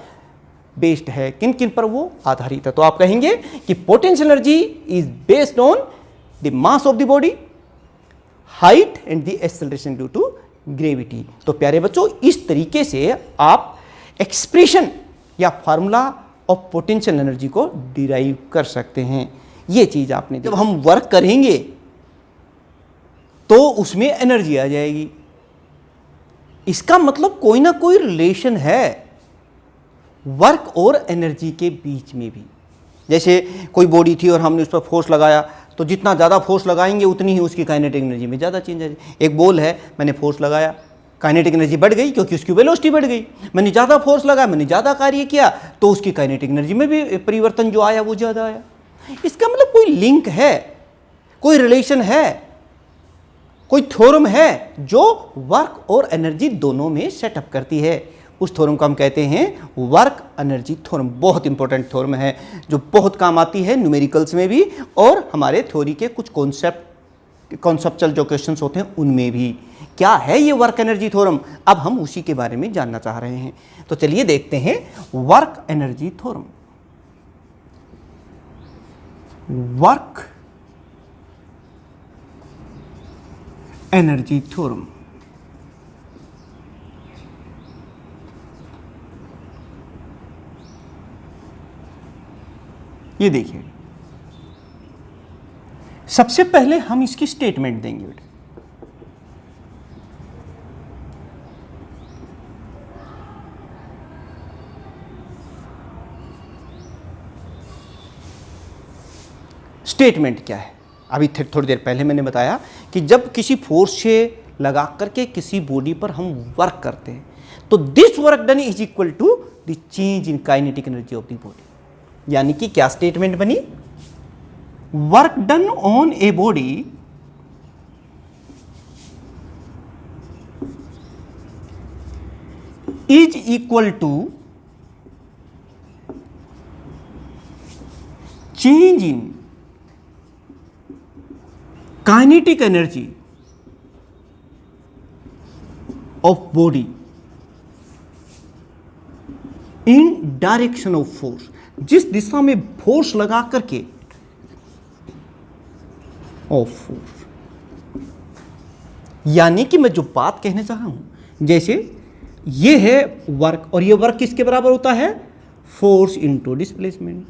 बेस्ड है, किन किन पर वो आधारित है। तो आप कहेंगे कि potential energy is based on the mass of the body, height and the acceleration due to gravity। तो प्यारे बच्चों इस तरीके से आप एक्सप्रेशन या फार्मूला ऑफ पोटेंशियल एनर्जी को डिराइव कर सकते हैं। ये चीज आपने, जब हम वर्क करेंगे तो उसमें एनर्जी आ जाएगी, इसका मतलब कोई ना कोई रिलेशन है वर्क और एनर्जी के बीच में भी। जैसे कोई बॉडी थी और हमने उस पर फोर्स लगाया, तो जितना ज़्यादा फोर्स लगाएंगे उतनी ही उसकी काइनेटिक एनर्जी में ज़्यादा चेंज आ जाएगी। एक बॉल है, मैंने फोर्स लगाया, काइनेटिक एनर्जी बढ़ गई क्योंकि उसकी वेलोसिटी बढ़ गई। मैंने ज़्यादा फोर्स लगाया, मैंने ज़्यादा कार्य किया, तो उसकी काइनेटिक एनर्जी में भी परिवर्तन जो आया वो ज़्यादा आया। इसका मतलब कोई लिंक है, कोई रिलेशन है, कोई थ्योरम है जो वर्क और एनर्जी दोनों में सेटअप करती है। उस थ्योरम को हम कहते हैं वर्क एनर्जी थ्योरम। बहुत इंपॉर्टेंट थ्योरम है जो बहुत काम आती है न्यूमेरिकल्स में भी और हमारे थ्योरी के कुछ कॉन्सेप्चुअल जो क्वेश्चंस होते हैं उनमें भी। क्या है ये वर्क एनर्जी थ्योरम, अब हम उसी के बारे में जानना चाह रहे हैं। तो चलिए देखते हैं work energy theorem. Work energy theorem, ये देखिए सबसे पहले हम इसकी स्टेटमेंट देंगे बेटा। स्टेटमेंट क्या है, अभी थोड़ी देर पहले मैंने बताया कि जब किसी फोर्स से लगा करके किसी बॉडी पर हम वर्क करते हैं तो this work done is equal to the change in kinetic energy of the body. यानी कि क्या स्टेटमेंट बनी, work done on a body is equal to change in kinetic energy of body in direction of force. जिस दिशा में फोर्स लगा करके ऑफ फोर्स, यानी कि मैं जो बात कहने चाह रहा हूं, जैसे ये है वर्क और ये वर्क किसके बराबर होता है, फोर्स इनटू डिस्प्लेसमेंट,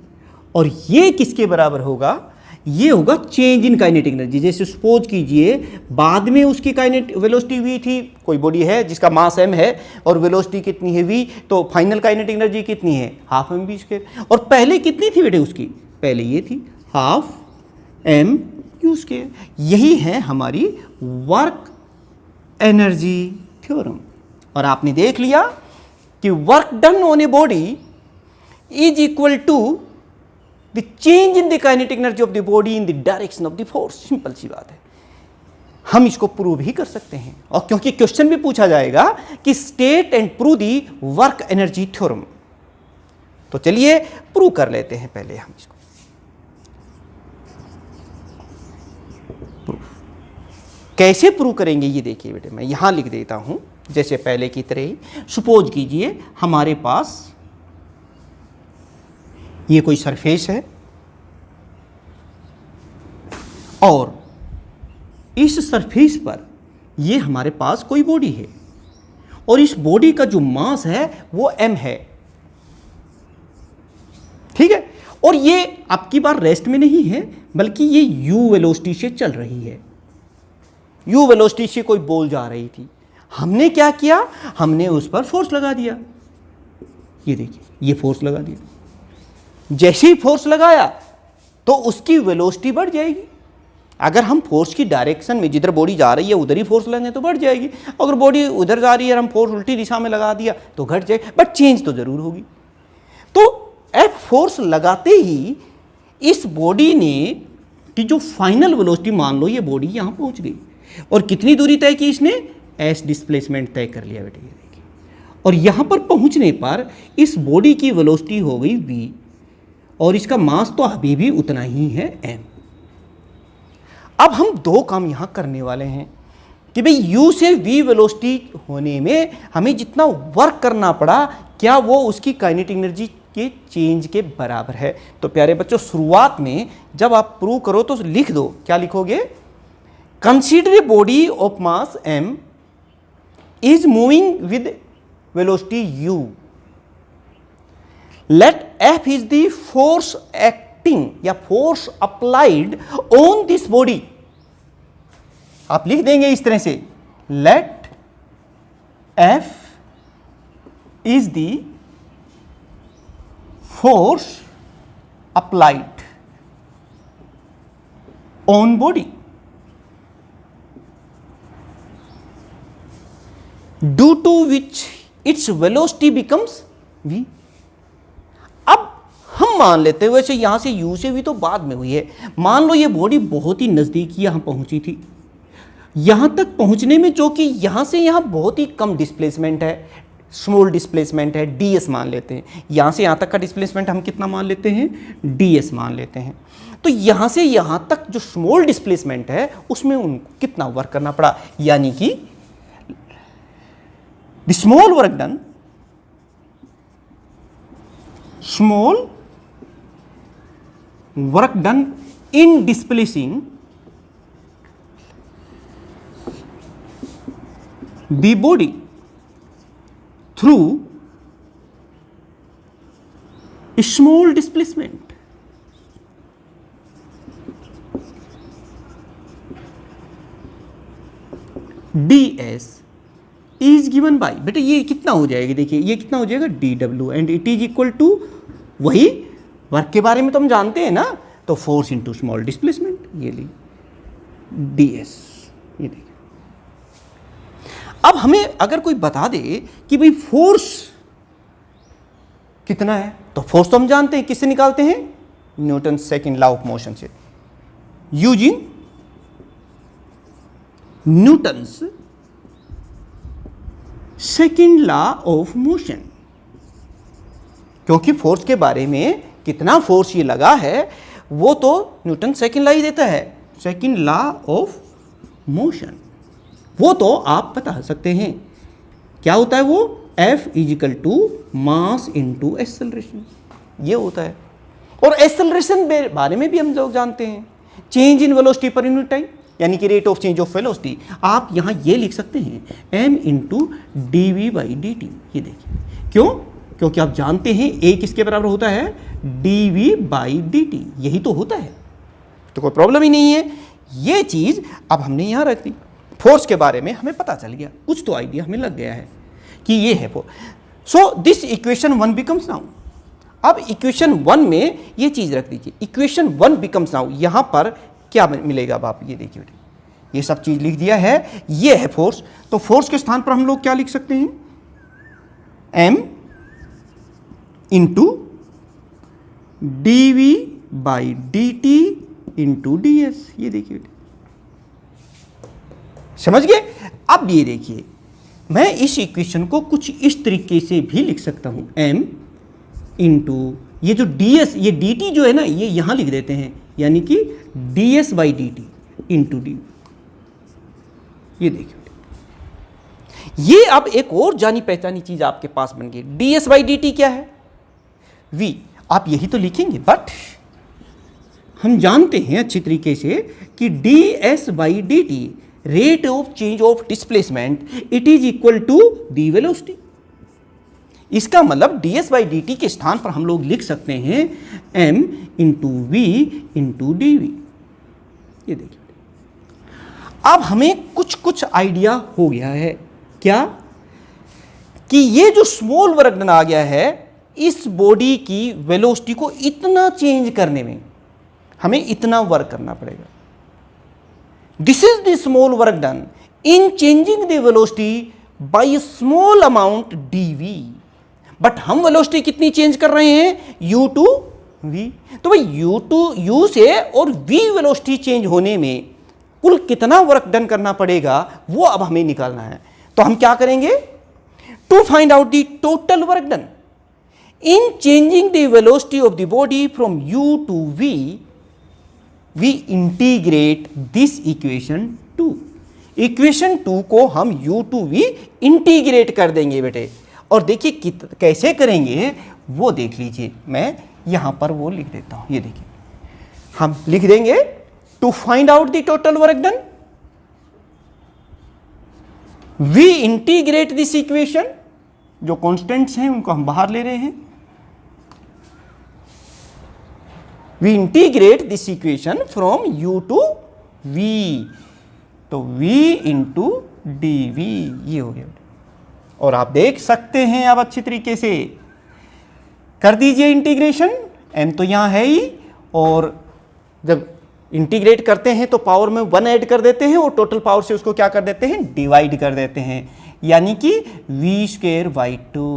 और ये किसके बराबर होगा, ये होगा चेंज इन काइनेटिक एनर्जी। जैसे सपोज कीजिए बाद में उसकी काइनेटिक वेलोसिटी v थी, कोई बॉडी है जिसका मास m है और वेलोसिटी कितनी है v, तो फाइनल काइनेटिक एनर्जी कितनी है, हाफ m v स्क्वायर। और पहले कितनी थी बेटे उसकी, पहले ये थी हाफ m u स्क्वायर। यही है हमारी वर्क एनर्जी थ्योरम। और आपने देख लिया कि work done on a body is equal to the change in the kinetic energy of the body in the direction of the force. Simple सी बात है, हम इसको प्रूव भी कर सकते हैं, और क्योंकि क्वेश्चन भी पूछा जाएगा कि state and prove the work energy theorem, तो चलिए प्रूव कर लेते हैं पहले हम इसको। प्रूफ कैसे प्रूव करेंगे ये देखिए बेटे, मैं यहां लिख देता हूं जैसे पहले की तरह ही। सपोज कीजिए हमारे पास ये कोई सरफेस है और इस सरफेस पर ये हमारे पास कोई बॉडी है और इस बॉडी का जो मास है वो m है, ठीक है। और ये आपकी बार रेस्ट में नहीं है बल्कि ये u वेलोसिटी से चल रही है, u वेलोसिटी से कोई बॉल जा रही थी। हमने क्या किया, हमने उस पर फोर्स लगा दिया, ये देखिए ये फोर्स लगा दिया। जैसे ही फोर्स लगाया तो उसकी वेलोसिटी बढ़ जाएगी। अगर हम फोर्स की डायरेक्शन में जिधर बॉडी जा रही है उधर ही फोर्स लगाएंगे तो बढ़ जाएगी, अगर बॉडी उधर जा रही है और हम फोर्स उल्टी दिशा में लगा दिया तो घट जाएगी, बट चेंज तो जरूर होगी। तो एफ फोर्स लगाते ही इस बॉडी ने कि जो फाइनल वेलोसिटी, मान लो ये बॉडी यहाँ पहुँच गई और कितनी दूरी तय की इसने, एस डिस्प्लेसमेंट तय कर लिया बेटे, ये देखिए। और यहाँ पर पहुँचने पर इस बॉडी की वेलोसिटी हो गई v और इसका मास तो अभी भी उतना ही है m। अब हम दो काम यहां करने वाले हैं कि भाई u से v वेलोसिटी होने में हमें जितना वर्क करना पड़ा क्या वो उसकी काइनेटिक एनर्जी के चेंज के बराबर है। तो प्यारे बच्चों शुरुआत में जब आप प्रूव करो तो लिख दो, क्या लिखोगे, consider a body of mass m is moving with velocity u, let F is the force acting या force applied on this body। आप लिख देंगे इस तरह से, let F is the force applied on body due to which its velocity becomes v। अब हम मान लेते हैं, वैसे यहां से u से v तो बाद में हुई है, मान लो ये बॉडी बहुत ही नजदीक यहां पहुंची थी, यहां तक पहुंचने में जो कि यहां से यहां बहुत ही कम डिस्प्लेसमेंट है, स्मॉल डिस्प्लेसमेंट है, ds मान लेते हैं। यहां से यहां तक का डिस्प्लेसमेंट हम कितना मान लेते हैं, ds मान लेते हैं। तो यहां से यहां तक जो स्मॉल डिस्प्लेसमेंट है उसमें उनको कितना वर्क करना पड़ा, यानी कि the small work done, small work done in displacing the body through a small displacement ds is given by, बेटे ये कितना हो जाएगा, देखिए ये कितना हो जाएगा dw and it is equal to, वही वर्क के बारे में तो हम जानते हैं ना, तो फोर्स इनटू स्मॉल डिस्प्लेसमेंट, ये ली ds, ये देखिए। अब हमें अगर कोई बता दे कि भाई फोर्स कितना है, तो फोर्स तो हम जानते हैं, किससे निकालते हैं, Newton second law of motion से, using Newton's second law of motion. क्योंकि फोर्स के बारे में कितना फोर्स ये लगा है वो तो न्यूटन सेकेंड लॉ ही देता है, सेकेंड लॉ ऑफ मोशन, वो तो आप बता सकते हैं क्या होता है वो, F is equal to mass into acceleration. ये होता है। और एक्सेलरेशन के बारे में भी हम लोग जानते हैं, change in velocity per unit time, यानी कि rate of change of velocity. आप यहाँ ये लिख सकते हैं m into d v by d t. ये देखिए, क्यों? क्योंकि आप जानते हैं a किसके बराबर होता है, d v by d t, यही तो होता है, तो कोई प्रॉब्लम ही नहीं है। ये चीज़ अब हमने यहाँ रख दी। फोर्स के बारे में हमें पता चल गया, कुछ तो आइडिया हमें लग गया है कि ये है force. So this equation 1 becomes now. अब इक्वेशन 1 में ये चीज़ रख दीजिए, इक्वेशन 1 बिकम्स नाउ। यहाँ पर क्या मिलेगा अब आप ये देखिए बेटे, ये सब चीज़ लिख दिया है, ये है फोर्स। तो फोर्स के स्थान पर हम लोग क्या लिख सकते हैं, m into d v by d t into d s. ये देखिए बेटे, समझ गए? अब ये देखिए, मैं इस इक्वेशन को कुछ इस तरीके से भी लिख सकता हूं, m इंटू ये जो डी एस, ये डी टी जो है ना, ये यहां लिख देते हैं, यानी कि d s by d t into D. ये देखिए, ये अब एक और जानी पहचानी चीज आपके पास बन गई। D s by d T क्या है, v। आप यही तो लिखेंगे, बट हम जानते हैं अच्छी तरीके से कि d s by d t rate of change of displacement, it is equal to the velocity. इसका मतलब d s by d t के स्थान पर हम लोग लिख सकते हैं m into v into d v. ये देखिए, अब हमें कुछ कुछ आइडिया हो गया है, क्या कि ये जो स्मॉल वर्क डन आ गया है, इस बॉडी की वेलोसिटी को इतना चेंज करने में हमें इतना वर्क करना पड़ेगा। This is the small work done in changing the velocity by small amount dv। But हम वेलोसिटी कितनी चेंज कर रहे हैं, u टू v। तो भाई u टू u से और v वेलोसिटी चेंज होने में कुल कितना वर्क डन करना पड़ेगा, वो अब हमें निकालना है। तो हम क्या करेंगे, to find out the total work done in changing the velocity of the body from u to v, we integrate this equation 2। Equation 2 को हम u टू v इंटीग्रेट कर देंगे बेटे। और देखिए कैसे करेंगे वो देख लीजिए, मैं यहां पर वो लिख देता हूं। ये देखिए, हम लिख देंगे to find out the total work done, we integrate this equation, जो कॉन्स्टेंट्स हैं उनको हम बाहर ले रहे हैं, we integrate this equation from u to v, तो v इंटू dv ये हो गया। और आप देख सकते हैं अब अच्छी तरीके से कर दीजिए इंटीग्रेशन, n तो यहाँ है ही, और जब इंटीग्रेट करते हैं तो पावर में 1 ऐड कर देते हैं और टोटल पावर से उसको क्या कर देते हैं, डिवाइड कर देते हैं, यानी कि v स्क्वायर बाई 2।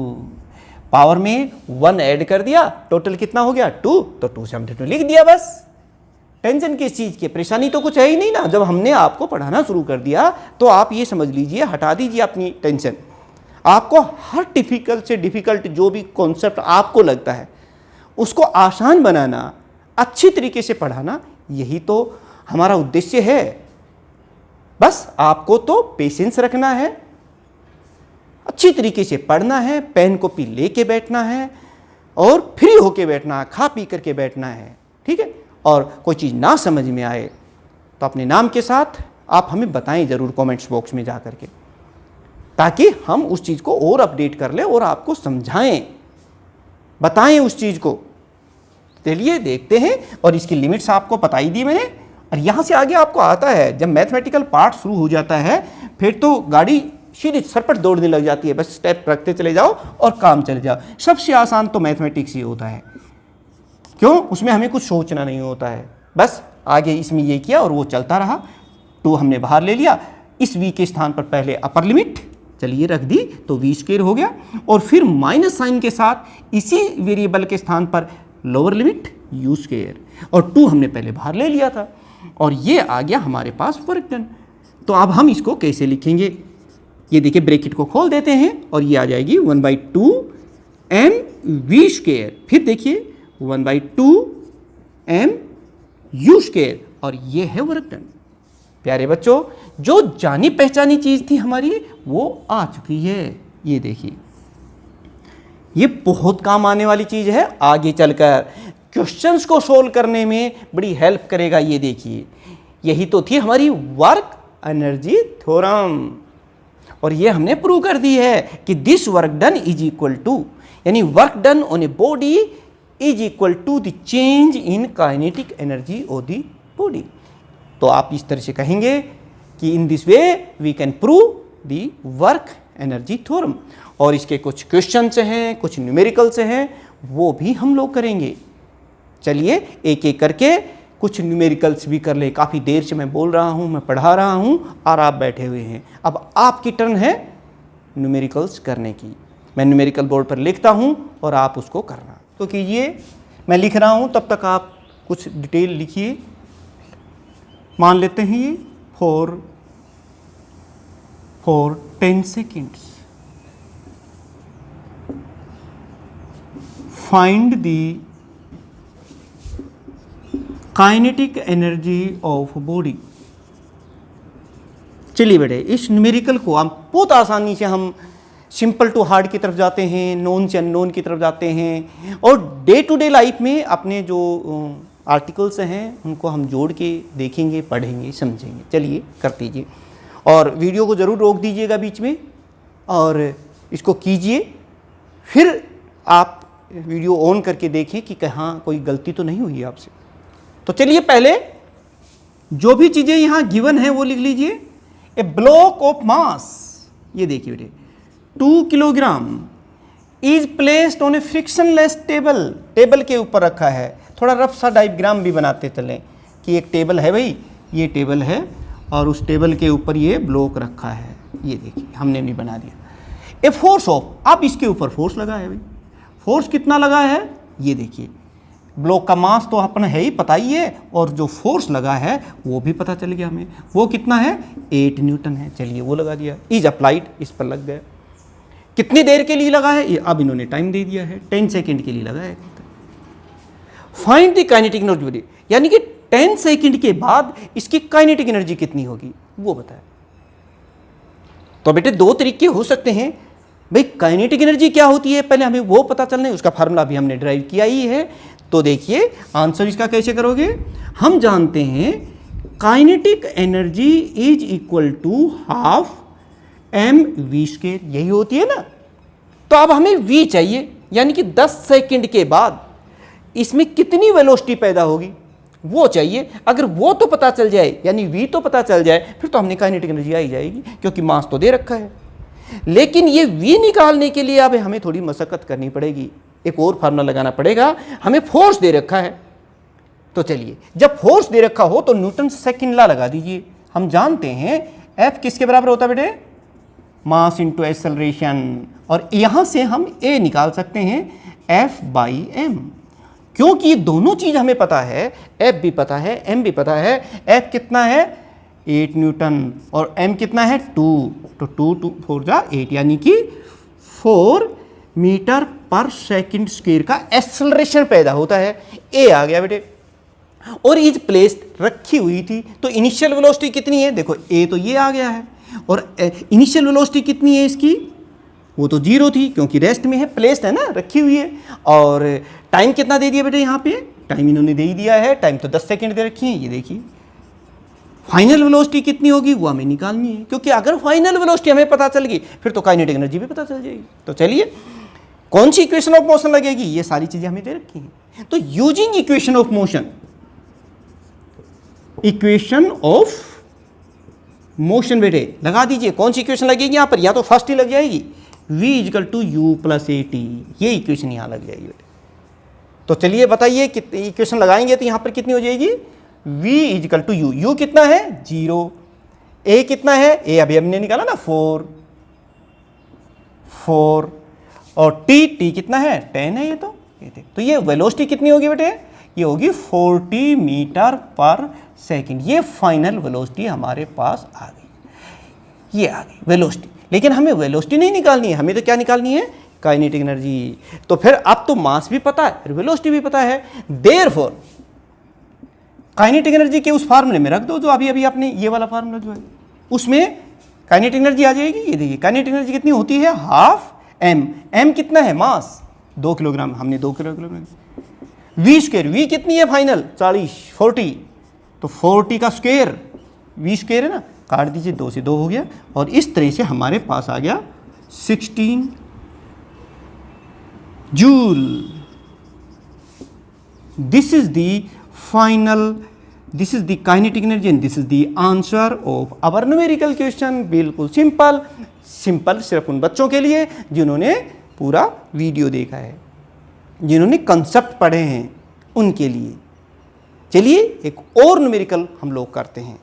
पावर में 1 ऐड कर दिया, टोटल कितना हो गया 2, तो 2 से हमने 2 लिख दिया बस। टेंशन किस चीज़ की, परेशानी तो कुछ है ही नहीं ना। जब हमने आपको पढ़ाना शुरू कर दिया तो आप ये समझ लीजिए, हटा दीजिए अपनी टेंशन। आपको हर डिफिकल्ट से डिफिकल्ट जो भी कॉन्सेप्ट आपको लगता है उसको आसान बनाना, अच्छी तरीके से पढ़ाना, यही तो हमारा उद्देश्य है। बस आपको तो पेशेंस रखना है, अच्छी तरीके से पढ़ना है, पेन कॉपी लेके बैठना है और फ्री होके बैठना है, खा पी करके बैठना है, ठीक है। और कोई चीज़ ना समझ में आए तो अपने नाम के साथ आप हमें बताएं ज़रूर कमेंट्स बॉक्स में जा करके, ताकि हम उस चीज़ को और अपडेट कर लें और आपको समझाएं, बताएं उस चीज़ को। चलिए देखते हैं, और इसकी लिमिट्स आपको बता ही दी मैंने। और यहाँ से आगे आपको आता है, जब मैथमेटिकल पार्ट शुरू हो जाता है फिर तो गाड़ी सीधे सरपट दौड़ने लग जाती है, बस स्टेप रखते चले जाओ और काम चले जाओ। सबसे आसान तो मैथमेटिक्स ही होता है, क्यों, उसमें हमें कुछ सोचना नहीं होता है, बस आगे इसमें ये किया और वो चलता रहा। 2 हमने बाहर ले लिया, इस v के स्थान पर पहले अपर लिमिट चलिए रख दी तो v स्क्वायर हो गया, और फिर माइनस साइन के साथ इसी वेरिएबल के स्थान पर लोअर लिमिट u स्क्वायर, और 2 हमने पहले बाहर ले लिया था, और ये आ गया हमारे पास वर्क डन। तो अब हम इसको कैसे लिखेंगे, ये देखिए ब्रैकेट को खोल देते हैं और ये आ जाएगी 1/2 m v स्क्वायर, फिर देखिए 1/2 m u स्क्वायर, और ये है वर्क डन। प्यारे बच्चों, जो जानी पहचानी चीज़ थी हमारी वो आ चुकी है। ये देखिए ये बहुत काम आने वाली चीज़ है, आगे चलकर क्वेश्चंस को सोल्व करने में बड़ी हेल्प करेगा। ये देखिए, यही तो थी हमारी वर्क एनर्जी थ्योरम, और ये हमने प्रूव कर दी है कि this work done is equal to, यानी work done on a body is equal to the change in kinetic energy of the body. तो आप इस तरह से कहेंगे कि in this way we can prove the work energy theorem. और इसके कुछ क्वेश्चंस हैं, कुछ न्यूमेरिकल्स हैं, वो भी हम लोग करेंगे। चलिए एक एक करके कुछ न्यूमेरिकल्स भी कर ले। काफ़ी देर से मैं बोल रहा हूँ, मैं पढ़ा रहा हूँ और आप बैठे हुए हैं। अब आपकी टर्न है न्यूमेरिकल्स करने की। मैं न्यूमेरिकल बोर्ड पर लिखता हूँ और आप उसको करना। तो कीजिए, मैं लिख रहा हूँ, तब तक आप कुछ डिटेल लिखिए। मान लेते हैं ये for 10 seconds find the kinetic energy of body. चलिए बेटे, इस न्यूमेरिकल को हम बहुत आसानी से हम सिंपल टू हार्ड की तरफ जाते हैं, नोन से अननोन की तरफ जाते हैं, और डे टू डे लाइफ में अपने जो आर्टिकल्स हैं उनको हम जोड़ के देखेंगे, पढ़ेंगे, समझेंगे। चलिए कर दीजिए, और वीडियो को ज़रूर रोक दीजिएगा बीच में और इसको कीजिए। फिर आप वीडियो ऑन करके देखें कि कहाँ कोई गलती तो नहीं हुई आपसे। तो चलिए पहले जो भी चीज़ें यहाँ गिवन है वो लिख लीजिए। ए ब्लॉक ऑफ मास, ये देखिए बेटे, 2 kilogram is placed on A frictionless table. Table के ऊपर रखा है। थोड़ा रफ सा डायग्राम भी बनाते चलें कि एक टेबल है भाई, ये टेबल है और उस टेबल के ऊपर ये ब्लॉक रखा है। ये देखिए, हमने नहीं बना दिया। ए फोर्स ऑफ, अब इसके ऊपर फोर्स लगा है भाई। फोर्स कितना लगा है ये देखिए। ब्लॉक का मास तो अपना है ही, पता ही है, और जो फोर्स लगा है वो भी पता चल गया हमें। वो कितना है? 8 न्यूटन है। चलिए वो लगा दिया। इज अप्लाइड, इस पर लग गया। कितनी देर के लिए लगा है? ये अब इन्होंने टाइम दे दिया है, 10 सेकेंड के लिए लगा है। फाइंड द काइनेटिक एनर्जी, यानी कि 10 सेकेंड के बाद इसकी काइनेटिक एनर्जी कितनी होगी वो बताए। तो बेटे दो तरीके हो सकते हैं भाई। काइनेटिक एनर्जी क्या होती है पहले हमें वो पता चलना है, उसका फार्मूला भी हमने ड्राइव किया ही है। तो देखिए आंसर इसका कैसे करोगे। हम जानते हैं kinetic energy is equal to half mv², यही होती है ना। तो अब हमें v चाहिए, यानी कि 10 सेकंड के बाद इसमें कितनी वेलोसिटी पैदा होगी वो चाहिए। अगर वो तो पता चल जाए, यानी v तो पता चल जाए, फिर तो हमने काइनेटिक एनर्जी आ ही जाएगी, क्योंकि मास तो दे रखा है। लेकिन ये v निकालने के लिए अब हमें थोड़ी मशक्कत करनी पड़ेगी, एक और फार्मूला लगाना पड़ेगा। हमें फोर्स दे रखा है, तो चलिए जब फोर्स दे रखा हो तो न्यूटन सेकंड लॉ लगा दीजिए। हम जानते हैं F किसके बराबर होता है बेटे? मास इंटू एक्सेलरेशन। और यहां से हम A निकाल सकते हैं F/m, क्योंकि ये दोनों चीज हमें पता है, F भी पता है, m भी पता है। F कितना है? 8 न्यूटन, और m कितना है? 2। तो 2 2 4 जा 8, यानी कि 4 मीटर पर सेकंड स्क्वायर का एक्सेलरेशन पैदा होता है। A आ गया बेटे। और इज प्लेस्ड, रखी हुई थी, तो इनिशियल वेलोसिटी कितनी है? देखो A तो ये आ गया है, और इनिशियल वेलोसिटी कितनी है इसकी? वो तो 0 थी, क्योंकि रेस्ट में है, प्लेस्ड है ना, रखी हुई है। और टाइम कितना दे दिया बेटे यहाँ पे? टाइम इन्होंने दे ही दिया है, टाइम तो 10 सेकंड दे रखी है। ये देखिए फाइनल वेलोसिटी कितनी होगी वो हमें निकालनी है, क्योंकि अगर फाइनल वेलोसिटी हमें पता चल गई फिर तो काइनेटिक एनर्जी भी पता चल जाएगी। तो चलिए कौन सी इक्वेशन ऑफ मोशन लगेगी, ये सारी चीजें हमें दे रखी हैं। तो using equation of motion, equation of motion बेटे लगा दीजिए। कौन सी इक्वेशन लगेगी यहाँ पर? या तो फर्स्ट ही लग जाएगी, v equal to u plus AT, ये इक्वेशन यहाँ लग जाएगी बेटे। तो चलिए बताइए कितनी इक्वेशन लगाएंगे तो यहाँ पर कितनी हो जाएगी? v equal to u, u कितना है? 0, a कितना है? a अभी हमने निकाला ना 4, और t कितना है? 10 है। ये तो ये वेलोसिटी कितनी होगी बेटे? ये होगी 40 मीटर पर सेकंड। ये फाइनल वेलोसिटी हमारे पास आ गई, ये आ गई वेलोसिटी। लेकिन हमें वेलोसिटी नहीं निकालनी है, हमें तो क्या निकालनी है? Kinetic energy. तो फिर अब तो मास भी पता है, फिर वेलोसिटी भी पता है। देयरफॉर काइनेटिक एनर्जी के उस फार्मूले में रख दो जो अभी अभी आपने, ये वाला फार्मूला जो है उसमें काइनेटिक एनर्जी आ जाएगी। ये देखिए काइनेटिक एनर्जी कितनी होती है? Half m। m कितना है? मास। 2 किलोग्राम, हमने 2 किलोग्राम। वी स्क्वायर, वी कितनी है फाइनल 40 तो 40 का स्क्वायर वी स्क्वायर है ना, काट दीजिए, 2 से 2 हो गया और इस तरह से हमारे पास आ गया 16 joule. This is the final, this is the kinetic energy and this is the answer of our numerical question. बिल्कुल सिंपल, सिंपल सिर्फ उन बच्चों के लिए जिन्होंने पूरा वीडियो देखा है, जिन्होंने कंसेप्ट पढ़े हैं उनके लिए। चलिए एक और न्यूमेरिकल हम लोग करते हैं।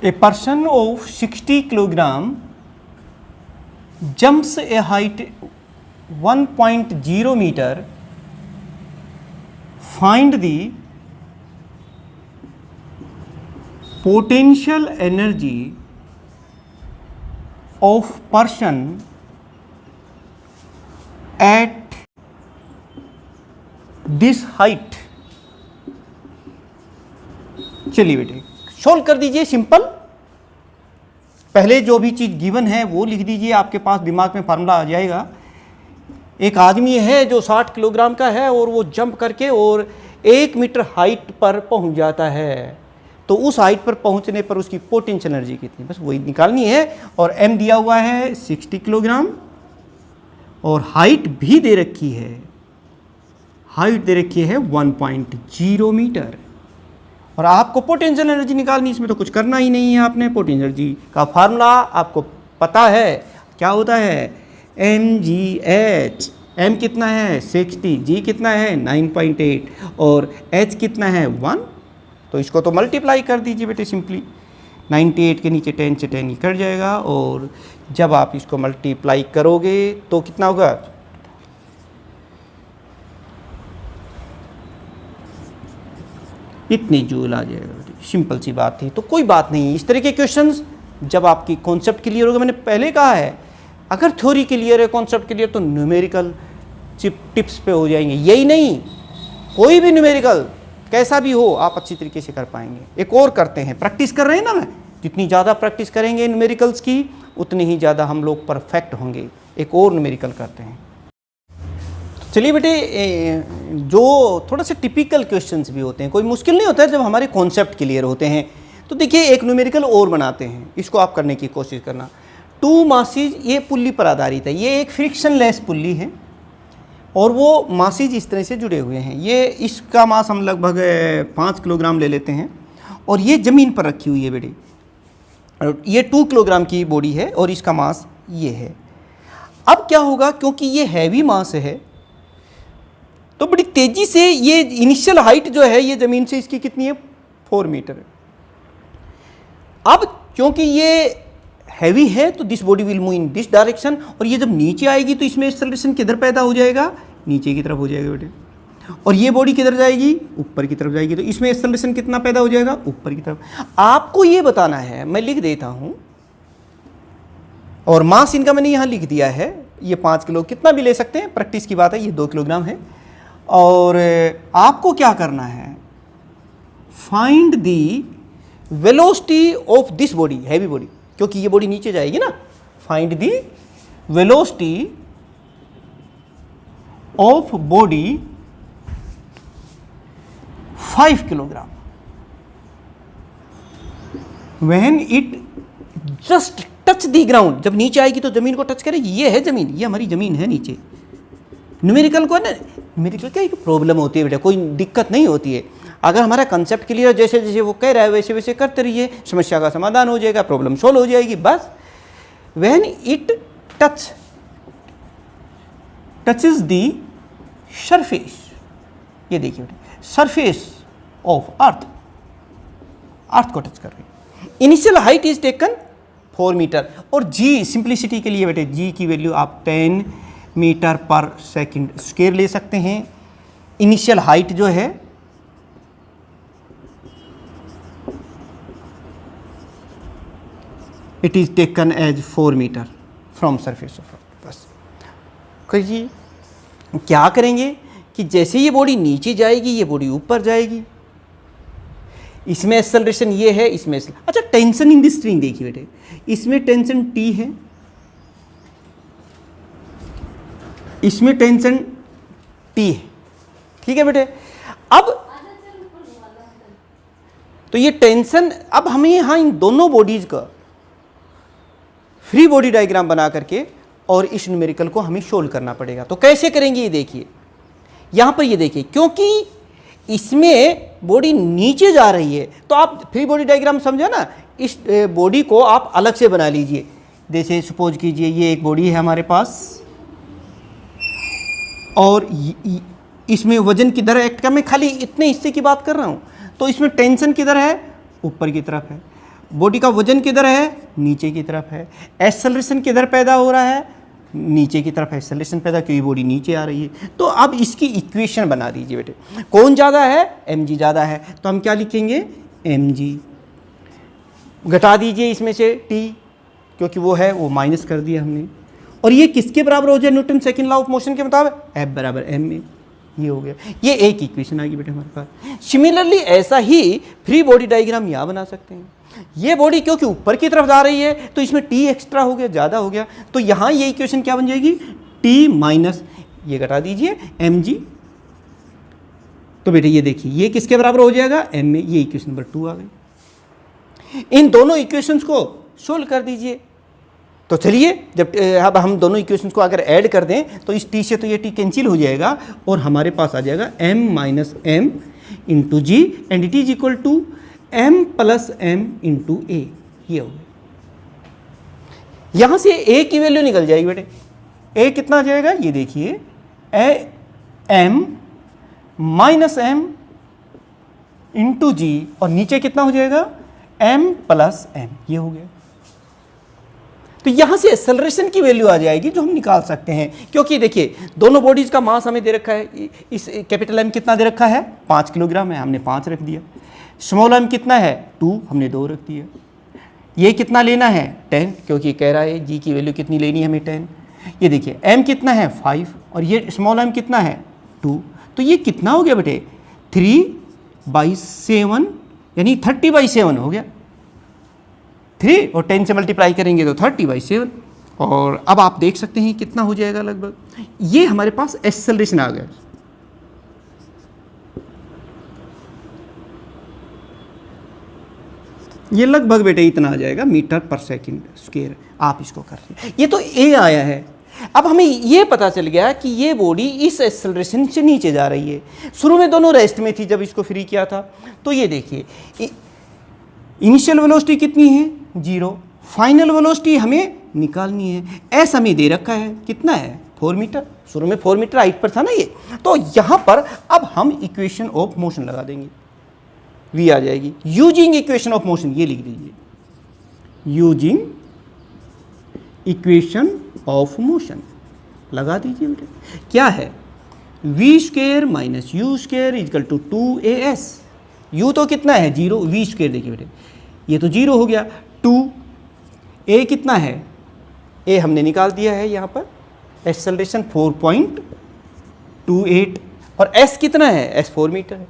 A person of 60 kilogram jumps a height 1.0 metre, find the potential energy of person at this height. चलिए बेटे सोल्व कर दीजिए, सिंपल। पहले जो भी चीज़ गिवन है वो लिख दीजिए, आपके पास दिमाग में फार्मूला आ जाएगा। एक आदमी है जो 60 किलोग्राम का है और वो जंप करके और 1 मीटर हाइट पर पहुंच जाता है, तो उस हाइट पर पहुंचने पर उसकी पोटेंशियल एनर्जी कितनी, बस वही निकालनी है। और एम दिया हुआ है 60 किलोग्राम और हाइट भी दे रखी है, हाइट दे रखी है 1.0 मीटर और आपको पोटेंशियल एनर्जी निकालनी, इसमें तो कुछ करना ही नहीं है आपने। पोटेंशियल एनर्जी का फार्मूला आपको पता है, क्या होता है mgh। m कितना है 60, g कितना है 9.8 और h कितना है 1, तो इसको तो मल्टीप्लाई कर दीजिए बेटे सिंपली। 98 के नीचे 10 से 10 ही कट जाएगा और जब आप इसको मल्टीप्लाई करोगे तो कितना होगा, इतनी जूल आ जाएगा। सिंपल सी बात थी, तो कोई बात नहीं। इस तरह के क्वेश्चंस जब आपकी कॉन्सेप्ट क्लियर होगा, मैंने पहले कहा है अगर थ्योरी क्लियर है, कॉन्सेप्ट क्लियर, तो न्यूमेरिकल टिप्स पे हो जाएंगे। यही नहीं, कोई भी न्यूमेरिकल कैसा भी हो आप अच्छी तरीके से कर पाएंगे। एक और करते हैं, प्रैक्टिस कर रहे हैं ना, मैं जितनी ज़्यादा प्रैक्टिस करेंगे न्यूमेरिकल्स की उतनी ही ज़्यादा हम लोग परफेक्ट होंगे। एक और न्यूमेरिकल करते हैं। चलिए बेटे, जो थोड़ा से टिपिकल क्वेश्चंस भी होते हैं, कोई मुश्किल नहीं होता है जब हमारे कॉन्सेप्ट क्लियर होते हैं। तो देखिए एक न्यूमेरिकल और बनाते हैं, इसको आप करने की कोशिश करना। 2 मासीज ये पुल्ली पर आधारित है, ये एक फ्रिक्शनलेस पुल्ली है और वो मासीज इस तरह से जुड़े हुए हैं। ये इसका मास हम लगभग 5 किलोग्राम ले लेते हैं और ये ज़मीन पर रखी हुई है बेटे, और ये 2 किलोग्राम की बॉडी है और इसका मास ये है। अब क्या होगा, क्योंकि ये हैवी मास है तो बड़ी तेज़ी से ये इनिशियल हाइट जो है ये ज़मीन से इसकी कितनी है 4 मीटर है। अब क्योंकि ये हैवी है तो this body will move in this direction, और ये जब नीचे आएगी तो इसमें एक्सेलरेशन किधर पैदा हो जाएगा, नीचे की तरफ हो जाएगा बेटे। और ये बॉडी किधर जाएगी, ऊपर की तरफ जाएगी, तो इसमें एक्सेलरेशन कितना पैदा हो जाएगा, ऊपर की तरफ। आपको ये बताना है, मैं लिख देता हूँ, और मास इनका मैंने यहाँ लिख दिया है। ये 5 किलो कितना भी ले सकते हैं, प्रैक्टिस की बात है। ये 2 किलोग्राम है और आपको क्या करना है, find the velocity of this body, heavy body, क्योंकि ये बॉडी नीचे जाएगी ना। Find the velocity of body 5 kilogram when it just touch the ground. जब नीचे आएगी तो जमीन को टच करेगी, ये है जमीन, ये हमारी जमीन है नीचे। न्यूमेरिकल को ना, न्यूमेरिकल क्या एक प्रॉब्लम होती है बेटा, कोई दिक्कत नहीं होती है। अगर हमारा कंसेप्ट क्लियर है, जैसे जैसे वो कह रहा है वैसे वैसे करते रहिए, समस्या का समाधान हो जाएगा, प्रॉब्लम सोल्व हो जाएगी बस। When it touches the surface, ये देखिए बेटा, सरफेस ऑफ अर्थ, अर्थ को टच कर रही है। Initial height is taken 4 metre और जी सिंप्लिसिटी के लिए बेटे जी की वैल्यू आप 10 मीटर पर सेकंड स्क्वायर ले सकते हैं। इनिशियल हाइट जो है it is taken as 4 metre from surface of earth. बस कहिए क्या करेंगे कि जैसे ये बॉडी नीचे जाएगी ये बॉडी ऊपर जाएगी, इसमें एक्सेलरेशन ये है, इसमें अच्छा टेंशन इन द स्ट्रिंग देखिए बेटे, इसमें टेंशन T है, इसमें टेंशन T है, ठीक है बेटे। अब तो ये टेंशन, अब हमें यहाँ इन दोनों बॉडीज का फ्री बॉडी डायग्राम बना करके और इस न्यूमेरिकल को हमें सोल्व करना पड़ेगा। तो कैसे करेंगे ये देखिए, यहाँ पर ये देखिए, क्योंकि इसमें बॉडी नीचे जा रही है तो आप फ्री बॉडी डायग्राम समझा ना, इस बॉडी को आप अलग से बना लीजिए। जैसे सपोज कीजिए ये एक बॉडी है हमारे पास और इसमें वजन किधर एक्ट कर, मैं खाली इतने हिस्से की बात कर रहा हूँ। तो इसमें टेंशन किधर है, ऊपर की तरफ है। बॉडी का वजन किधर है, नीचे की तरफ है। एक्सेलरेशन किधर पैदा हो रहा है, नीचे की तरफ एक्सेलरेशन पैदा, क्योंकि बॉडी नीचे आ रही है। तो अब इसकी इक्वेशन बना दीजिए बेटे। कौन ज़्यादा है, mg ज़्यादा है, तो हम क्या लिखेंगे, mg। घटा दीजिए इसमें से t, क्योंकि वो है, वो माइनस कर दिया हमने। और ये किसके बराबर हो जाए, Newton second law of motion के मुताबिक, F बराबर m में। ये हो गया, ये एक इक्वेशन आ गई बेटे हमारे पास। सिमिलरली ऐसा ही फ्री बॉडी डायग्राम यहाँ बना सकते हैं। ये बॉडी क्योंकि ऊपर की तरफ जा रही है तो इसमें t एक्स्ट्रा हो गया, ज़्यादा हो गया, तो यहाँ ये इक्वेशन क्या बन जाएगी, t माइनस, ये घटा दीजिए mg। तो बेटे ये देखिए ये किसके बराबर हो जाएगा, m में। ये इक्वेशन नंबर 2 आ गई। इन दोनों इक्वेशंस को सोल्व कर दीजिए। तो चलिए, जब अब हम दोनों इक्वेशंस को अगर ऐड कर दें तो इस t से तो ये t कैंसिल हो जाएगा और हमारे पास आ जाएगा m minus m into g and it is equal to m plus m into a. ये हो गया। यहाँ से a की वैल्यू निकल जाएगी बेटे। a कितना आ जाएगा, ये देखिए, m माइनस m इंटू जी और नीचे कितना हो जाएगा, m प्लस m। ये हो गया। तो यहां से एक्सेलरेशन की वैल्यू आ जाएगी जो हम निकाल सकते हैं, क्योंकि देखिए दोनों बॉडीज का मास हमें दे रखा है। इस कैपिटल M कितना दे रखा है, 5 किलोग्राम है, हमने 5 रख दिया। स्मॉल m कितना है, 2, हमने 2 रख दिया। ये कितना लेना है, 10, क्योंकि कह रहा है g की वैल्यू कितनी लेनी है हमें, 10। ये देखिए m कितना है, 5, और ये स्मॉल m कितना है, 2। तो ये कितना हो गया बेटे, 3/7, यानी 30/7 हो गया। 3 और 10 से मल्टीप्लाई करेंगे तो 30/7। और अब आप देख सकते हैं कितना हो जाएगा लगभग, ये हमारे पास एक्सेलरेशन आ गया। ये लगभग बेटे इतना आ जाएगा, मीटर पर सेकंड स्क्वायर। आप इसको कर रहे, ये तो ए आया है। अब हमें ये पता चल गया कि ये बॉडी इस एक्सेलरेशन से नीचे जा रही है। शुरू में दोनों रेस्ट में थी जब इसको फ्री किया था। तो ये देखिए इनिशियल वेलोसिटी कितनी है, 0। फाइनल वेलोसिटी हमें निकालनी है। एस हमें दे रखा है, कितना है, 4 मीटर। शुरू में 4 मीटर हाइट पर था ना ये। तो यहाँ पर अब हम इक्वेशन ऑफ मोशन लगा देंगे, वी आ जाएगी। यूजिंग इक्वेशन ऑफ मोशन, ये लिख दीजिए, यूजिंग इक्वेशन ऑफ मोशन लगा दीजिए बेटे। क्या है, v square minus u square is equal to 2as। U तो कितना है, 0, वी स्क्वायर देखिए बेटे, ये तो 0 हो गया। 2 ए कितना है, ए हमने निकाल दिया है यहाँ पर, एक्सेलरेशन 4.28, और एस कितना है, एस 4 मीटर है,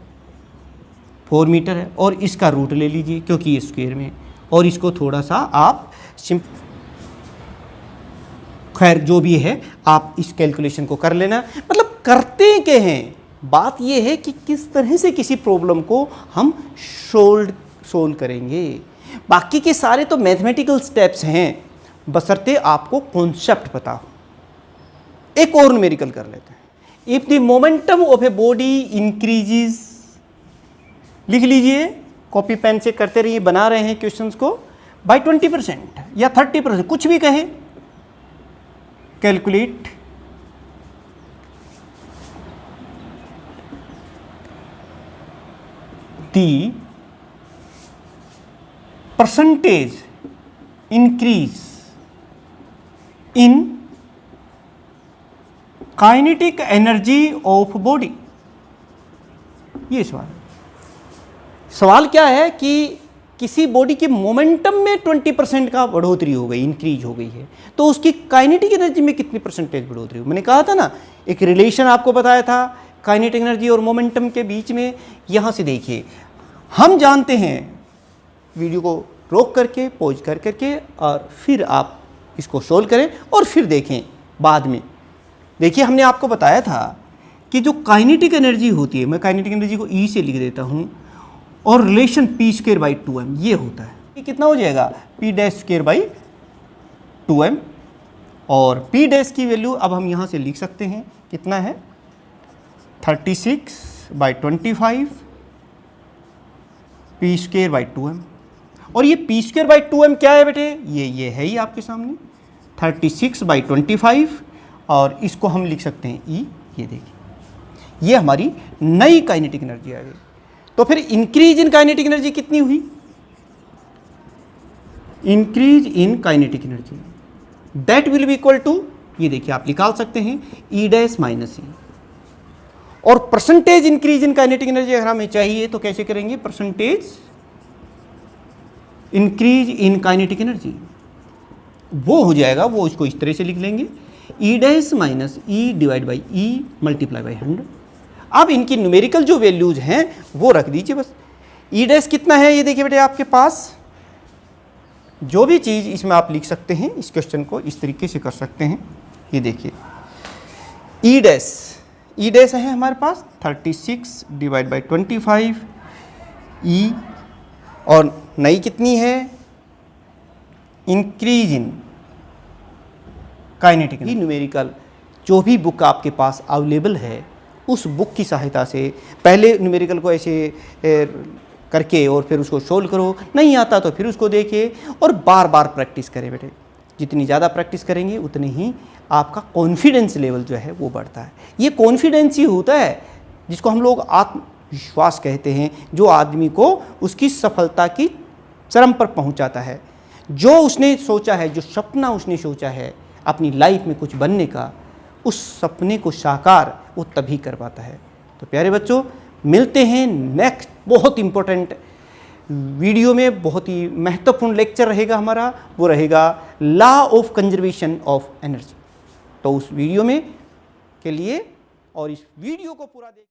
4 मीटर है। और इसका रूट ले लीजिए क्योंकि ये स्क्वायर में है, और इसको थोड़ा सा आप खैर जो भी है आप इस कैलकुलेशन को कर लेना। मतलब करते क्या हैं, बात ये है कि किस तरह से किसी प्रॉब्लम को हम सोल्व करेंगे। बाकी के सारे तो मैथमेटिकल स्टेप्स हैं, बशर्ते आपको कॉन्सेप्ट पता हो। एक और न्यूमेरिकल कर लेते हैं। If the momentum of a body increases, लिख लीजिए, कॉपी पेन से करते रहिए, बना रहे हैं क्वेश्चंस को, बाय 20% या 30%, कुछ भी कहें। Calculate the percentage increase in kinetic energy of body. ये सवाल क्या है कि किसी बॉडी के मोमेंटम में 20% का बढ़ोतरी हो गई, इंक्रीज हो गई है, तो उसकी काइनेटिक एनर्जी में कितनी परसेंटेज बढ़ोतरी हो। मैंने कहा था ना, एक रिलेशन आपको बताया था काइनेटिक एनर्जी और मोमेंटम के बीच में। यहाँ से देखिए, हम जानते हैं, वीडियो को रोक करके पॉज कर करके और फिर आप इसको सोल्व करें और फिर देखें बाद में देखिए हमने आपको बताया था कि जो काइनेटिक एनर्जी होती है, मैं काइनेटिक एनर्जी को ई से लिख देता हूँ, और relation P square by 2m ये होता है। ये कितना हो जाएगा, P dash square by 2m, और पी डैश की वैल्यू अब हम यहाँ से लिख सकते हैं, कितना है 36/25 पी स्क्वेयर बाई 2m। और ये पी स्क्वेयर बाई 2m क्या है बेटे, ये है ही आपके सामने 36/25, और इसको हम लिख सकते हैं ई। ये देखिए ये हमारी नई काइनेटिक एनर्जी आ गई। तो फिर इंक्रीज इन काइनेटिक एनर्जी कितनी हुई, increase in kinetic energy that will be equal to, ये देखिए आप निकाल सकते हैं ई डैश माइनस ई। और percentage increase in kinetic energy अगर हमें चाहिए तो कैसे करेंगे, percentage increase in kinetic energy वो हो जाएगा, वो इसको इस तरह से लिख लेंगे ई dash minus E divide by E multiply by 100। अब इनकी न्यूमेरिकल जो वैल्यूज हैं वो रख दीजिए बस। ई डैश कितना है, ये देखिए बेटे आपके पास, जो भी चीज़ इसमें आप लिख सकते हैं, इस क्वेश्चन को इस तरीके से कर सकते हैं। ये देखिए ई डैश है हमारे पास 36/25 ई, और नई कितनी है, increase in kinetic energy. Numerical जो भी बुक आपके पास अवेलेबल है उस बुक की सहायता से पहले न्यूमेरिकल को ऐसे करके और फिर उसको सोल्व करो, नहीं आता तो फिर उसको देखिए और बार बार प्रैक्टिस करें बेटे। जितनी ज़्यादा प्रैक्टिस करेंगे उतनी ही आपका कॉन्फिडेंस लेवल जो है वो बढ़ता है। ये कॉन्फिडेंस ही होता है जिसको हम लोग आत्मविश्वास कहते हैं, जो आदमी को उसकी सफलता की चरम पर पहुंचाता है। जो उसने सोचा है, जो सपना उसने सोचा है अपनी लाइफ में कुछ बनने का, उस सपने को साकार वो तभी कर पाता है। तो प्यारे बच्चों, मिलते हैं नेक्स्ट बहुत इम्पोर्टेंट वीडियो में। बहुत ही महत्वपूर्ण लेक्चर रहेगा हमारा, वो रहेगा law of conservation of energy. तो उस वीडियो में के लिए और इस वीडियो को पूरा देख